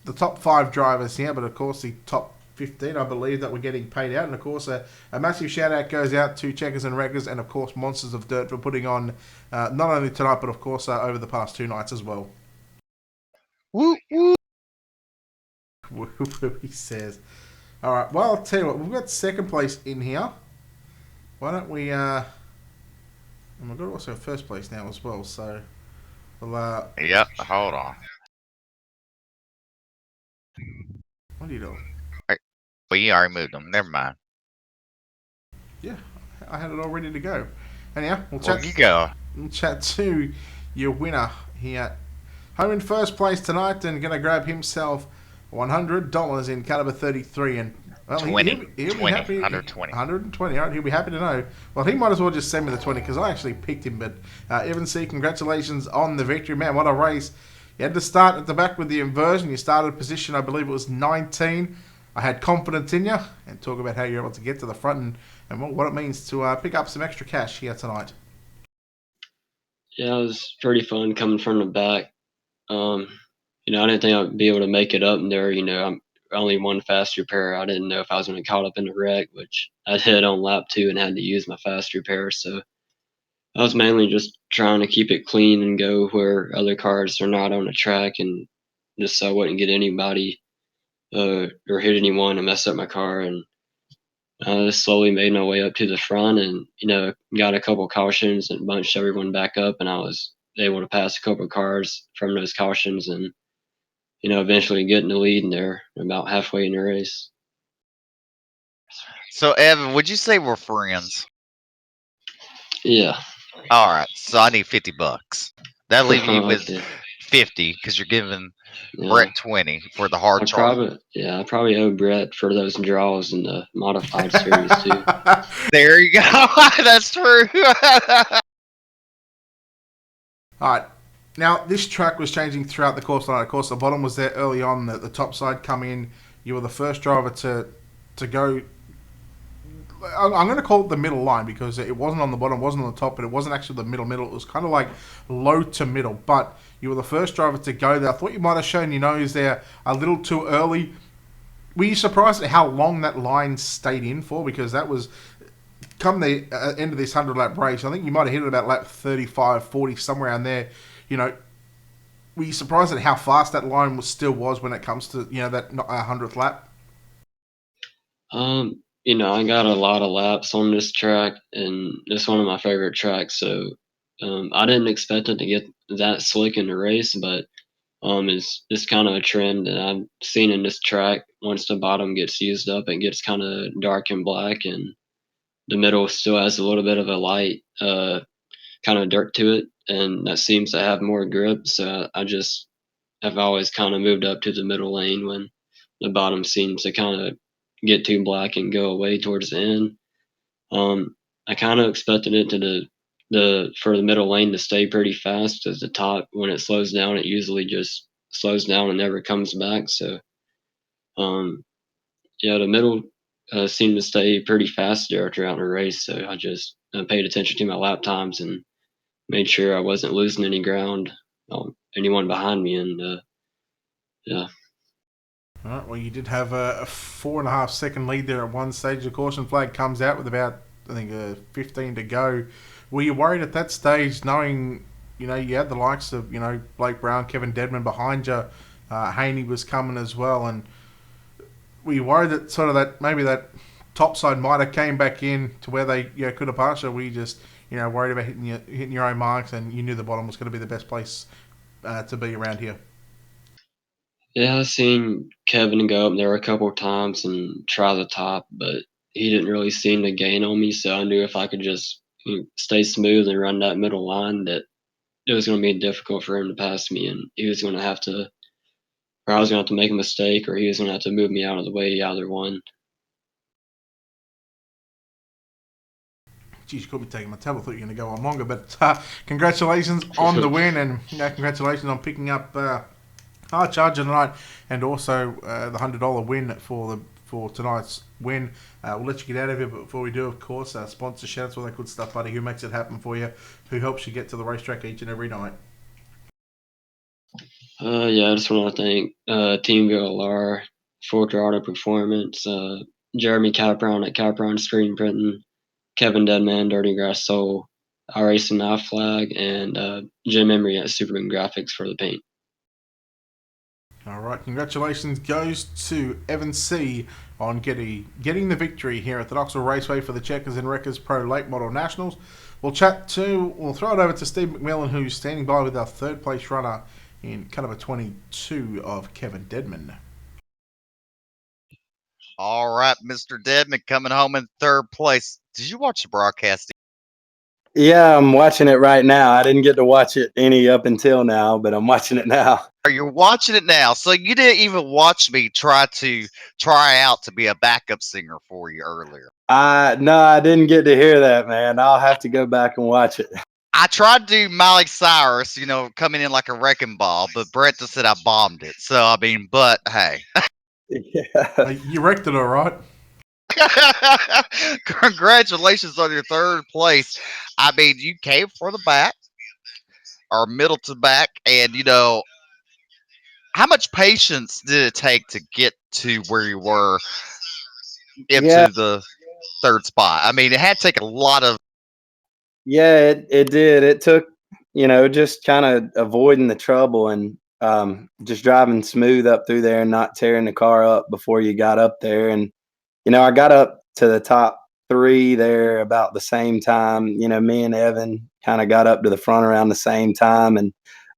the top 5 drivers here, but, of course, the top 15, I believe, that we're getting paid out. And, of course, a massive shout-out goes out to Checkers and Wreckers and, of course, Monsters of Dirt for putting on not only tonight, but, of course, over the past 2 nights as well. Woo, woo. Woo, he says. All right, well, I'll tell you what, we've got second place in here. Why don't we, and we've got also first place now as well, so we'll, Yep, hold on. What are you doing? Well, you already moved them. Never mind. Yeah, I had it all ready to go. Anyhow, we'll chat to your winner here. Home in first place tonight and going to grab himself $100 in caliber 33. And, well, 20. He'll 20. be happy. 120. 120, all right. He'll be happy to know. Well, he might as well just send me the 20 because I actually picked him. But Evan C, congratulations on the victory. Man, what a race. You had to start at the back with the inversion. You started position, I believe it was 19. I had confidence in you, and talk about how you're able to get to the front and what it means to pick up some extra cash here tonight. Yeah, it was pretty fun coming from the back. I didn't think I'd be able to make it up in there. I'm only one fast repair. I didn't know if I was going to get caught up in the wreck, which I did on lap 2 and had to use my fast repair. So I was mainly just trying to keep it clean and go where other cars are not on the track, and just so I wouldn't get anybody or hit anyone and mess up my car. And I just slowly made my way up to the front and, got a couple cautions and bunched everyone back up, and I was able to pass a couple cars from those cautions and, eventually getting the lead in there about halfway in the race. So, Evan, would you say we're friends? Yeah. All right. So I need $50. That'll leave you with Okay. 50 because you're giving Brett 20 for the hard charge. I probably owe Brett for those draws in the modified series too. There you go. That's true. All right. Now, this track was changing throughout the course line. Of course, the bottom was there early on. The top side come in. You were the first driver to go. I'm going to call it the middle line because it wasn't on the bottom, wasn't on the top, but it wasn't actually the middle. It was kind of like low to middle. But you were the first driver to go there. I thought you might have shown your nose there a little too early. Were you surprised at how long that line stayed in for? Because that was come the end of this 100-lap race. I think you might have hit it about lap 35, 40, somewhere around there. You know, were you surprised at how fast that line still was when it comes to that 100th lap? I got a lot of laps on this track, and it's one of my favorite tracks. So, I didn't expect it to get that slick in the race, but it's kind of a trend that I've seen in this track. Once the bottom gets used up, it gets kind of dark and black, and the middle still has a little bit of a light, kind of dirt to it, and that seems to have more grip. So I just have always kind of moved up to the middle lane when the bottom seems to kind of get too black and go away towards the end. I kind of expected it to for the middle lane to stay pretty fast. At the top, when it slows down, it usually just slows down and never comes back. So, yeah, the middle seemed to stay pretty fast there throughout the race. So I just paid attention to my lap times and made sure I wasn't losing any ground on anyone behind me. And yeah. All right, well, you did have a 4.5-second lead there at one stage. The caution flag comes out with about, I think, 15 to go. Were you worried at that stage, knowing, you had the likes of, Blake Brown, Kevin Dedman behind you, Haney was coming as well, and were you worried that sort of maybe that top side might have came back in to where they could have passed, or were you just, worried about hitting your own marks and you knew the bottom was going to be the best place to be around here? Yeah, I seen Kevin go up there a couple of times and try the top, but he didn't really seem to gain on me. So I knew if I could just stay smooth and run that middle line, that it was going to be difficult for him to pass me, and he was going to have to, or I was going to have to make a mistake, or he was going to have to move me out of the way, either one. Geez, you caught me taking my tab. I thought you were going to go on longer, but congratulations on the win, and congratulations on picking up hard charger tonight, and also the $100 win for tonight's win. We'll let you get out of here, but before we do, of course, sponsor shouts, all that good stuff, buddy. Who makes it happen for you? Who helps you get to the racetrack each and every night? Yeah, I just want to thank Team VLR, Fort Auto Performance, Jeremy Capron at Capron Screen Printing, Kevin Deadman, Dirty Grass Soul, Racing Knife Flag, and Jim Emery at Superman Graphics for the paint. All right, congratulations goes to Evan C. on getting the victory here at the Knoxville Raceway for the Checkers and Wreckers Pro Late Model Nationals. We'll throw it over to Steve McMillan, who's standing by with our third place runner in caliber 22 of Kevin Dedman. All right, Mr. Dedman coming home in third place. Did you watch the broadcast? Yeah, I'm watching it right now. I didn't get to watch it any up until now, but I'm watching it now. You're watching it now, so you didn't even watch me try out to be a backup singer for you earlier. No, I didn't get to hear that, man. I'll have to go back and watch it. I tried to do Miley Cyrus, coming in like a wrecking ball, but Brett just said I bombed it. So, I mean, but hey. Yeah. You wrecked it all right. Congratulations on your third place. I mean, you came for the back, or middle to back, and, how much patience did it take to get to where you were into the third spot? I mean, it had to take a lot of. Yeah, it did. It took, just kind of avoiding the trouble and just driving smooth up through there and not tearing the car up before you got up there. And, I got up to the top 3 there about the same time. Me and Evan kind of got up to the front around the same time. And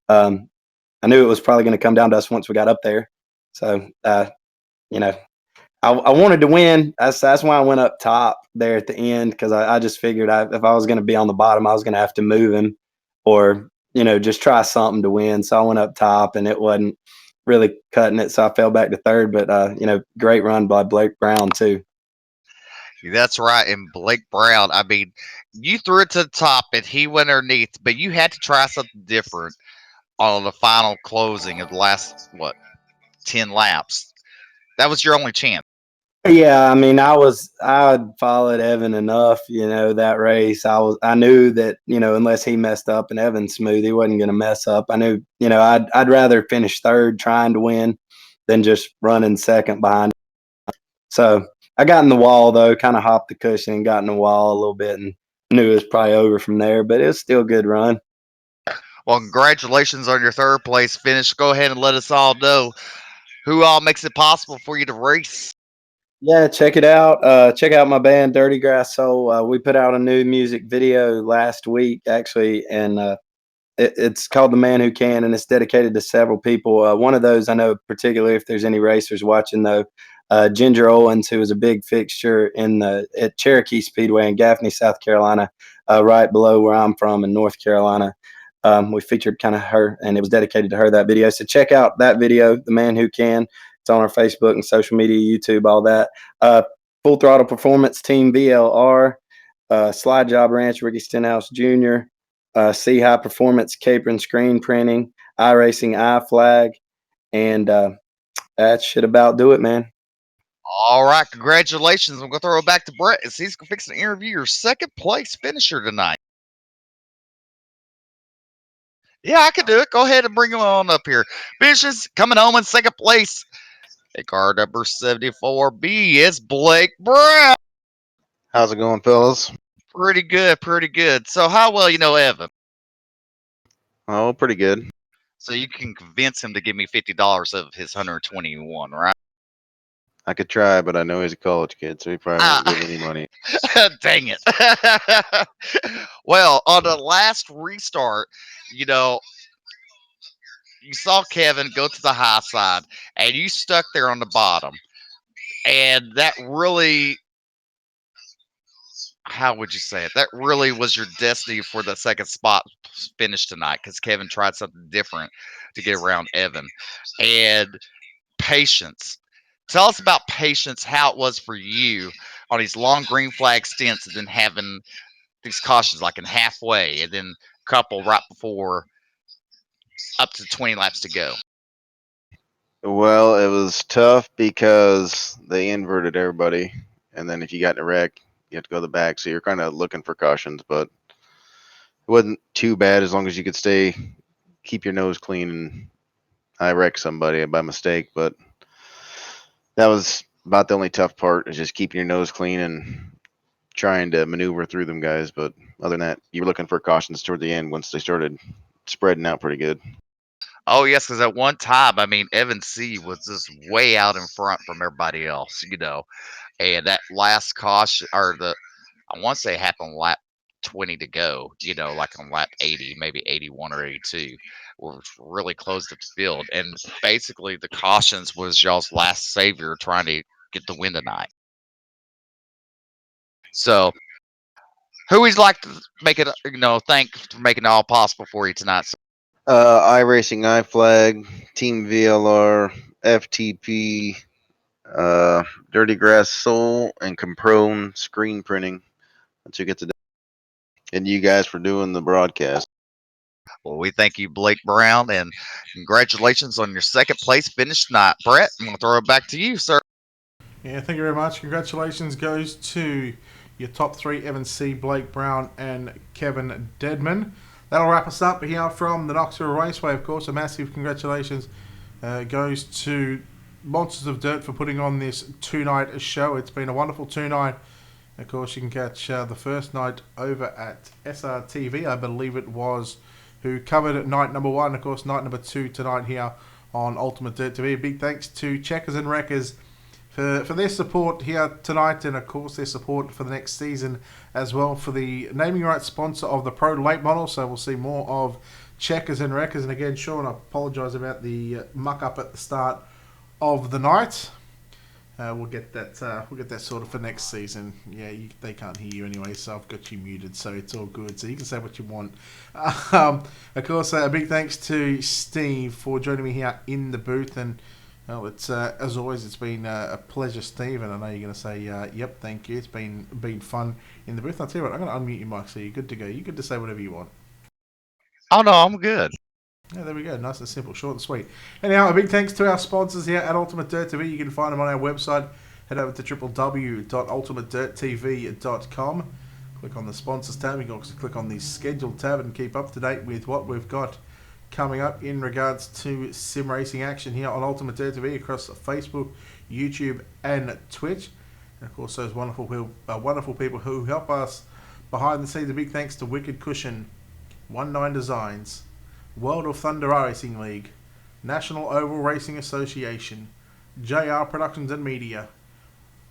I knew it was probably going to come down to us once we got up there. So, I wanted to win. That's why I went up top there at the end, because I just figured if I was going to be on the bottom, I was going to have to move him or, just try something to win. So I went up top, and it wasn't really cutting it. So I fell back to third. But, great run by Blake Brown, too. That's right. And Blake Brown, I mean, you threw it to the top and he went underneath, but you had to try something different. on the final closing of the last 10 laps. That was your only chance. Yeah, I mean, I followed Evan enough, that race. I knew that, unless he messed up and Evan's smooth, he wasn't going to mess up. I knew, I'd rather finish third trying to win than just running second behind. So I got in the wall though, kind of hopped the cushion and got in the wall a little bit, and knew it was probably over from there. But it was still a good run. Well, congratulations on your third place finish. Go ahead and let us all know who all makes it possible for you to race. Yeah, check it out. Check out my band, Dirty Grass Soul. We put out a new music video last week, actually, and it's called "The Man Who Can," and it's dedicated to several people. One of those I know particularly, if there's any racers watching, though, Ginger Owens, who was a big fixture at Cherokee Speedway in Gaffney, South Carolina, right below where I'm from in North Carolina. We featured kind of her, and it was dedicated to her, that video. So check out that video, "The Man Who Can." It's on our Facebook and social media, YouTube, all that. Full Throttle Performance Team VLR, Slide Job Ranch, Ricky Stenhouse Jr., C High Performance Capron Screen Printing, iRacing iFlag, and that should about do it, man. All right, congratulations. I'm going to throw it back to Brett as he's fixing to interview your second place finisher tonight. Yeah, I can do it. Go ahead and bring him on up here. Finishes coming home in second place. At car number 74B, it's Blake Brown. How's it going, fellas? Pretty good, pretty good. So how well you know Evan? Oh, pretty good. So you can convince him to give me $50 of his 121, right? I could try, but I know he's a college kid, so he probably won't give any money. Dang it. Well, on the last restart, you saw Kevin go to the high side, and you stuck there on the bottom. And that really, how would you say it? That really was your destiny for the second spot finish tonight, because Kevin tried something different to get around Evan. And patience. Tell us about patience, how it was for you on these long green flag stints, and then having these cautions like in halfway, and then a couple right before up to 20 laps to go. Well, it was tough because they inverted everybody, and then if you got in a wreck, you have to go to the back, so you're kind of looking for cautions, but it wasn't too bad as long as you could keep your nose clean. And I wrecked somebody by mistake, but that was about the only tough part, is just keeping your nose clean and trying to maneuver through them guys. But other than that, you were looking for cautions toward the end once they started spreading out pretty good. Oh, yes, because at one time, I mean, Evan C. was just way out in front from everybody else, and that last caution, I want to say happened lap 20 to go, like on lap 80, maybe 81 or 82, was really close to the field. And basically, the cautions was y'all's last savior trying to get the win tonight. So, who would like to make it, thank for making it all possible for you tonight? iRacing iFlag, Team VLR, FTP, Dirty Grass Soul, and Comprone Screen Printing. That's who gets it done. And you guys for doing the broadcast. Well, we thank you, Blake Brown, and congratulations on your second place finish tonight. Brett, I'm going to throw it back to you, sir. Yeah, thank you very much. Congratulations goes to your top three, Evan C., Blake Brown, and Kevin Deadman. That'll wrap us up here from the Knoxville Raceway, of course. A massive congratulations goes to Monsters of Dirt for putting on this two-night show. It's been a wonderful two-night. Of course, you can catch the first night over at SRTV, I believe it was, who covered night number one. Of course, night number two tonight here on Ultimate Dirt TV. A big thanks to Checkers and Wreckers for their support here tonight, and of course their support for the next season as well, for the naming rights sponsor of the Pro Late Model. So we'll see more of Checkers and Wreckers. And again, Sean, I apologise about the muck up at the start of the night. We'll get that sorted for next season. Yeah, they can't hear you anyway, so I've got you muted, so it's all good. So you can say what you want. Of course, a big thanks to Steve for joining me here in the booth. And well, it's as always, it's been a pleasure, Steve. And I know you're going to say, "Yep, thank you." It's been fun in the booth. I'll tell you what, I'm going to unmute you, Mike. So you're good to go. You're good to say whatever you want. Oh no, I'm good. Yeah, there we go. Nice and simple, short and sweet. Anyhow, a big thanks to our sponsors here at Ultimate Dirt TV. You can find them on our website. Head over to www.ultimatedirttv.com. Click on the sponsors tab. You can also click on the schedule tab and keep up to date with what we've got coming up in regards to sim racing action here on Ultimate Dirt TV across Facebook, YouTube, and Twitch. And of course, those wonderful people who help us behind the scenes. A big thanks to Wicked Cushion, 19 Designs, World of Thunder Racing League, National Oval Racing Association, JR Productions and Media,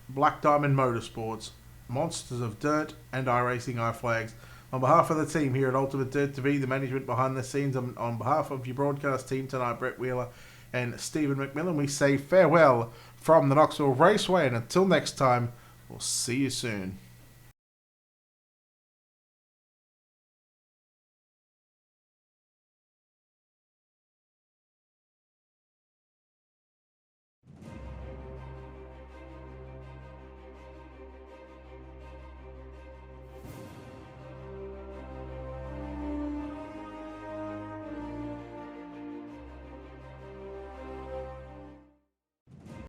Black Diamond Motorsports, Monsters of Dirt, and iRacing iFlags. On behalf of the team here at Ultimate Dirt TV, the management behind the scenes, on behalf of your broadcast team tonight, Brett Wheeler and Stephen McMillan, we say farewell from the Knoxville Raceway, and until next time, we'll see you soon.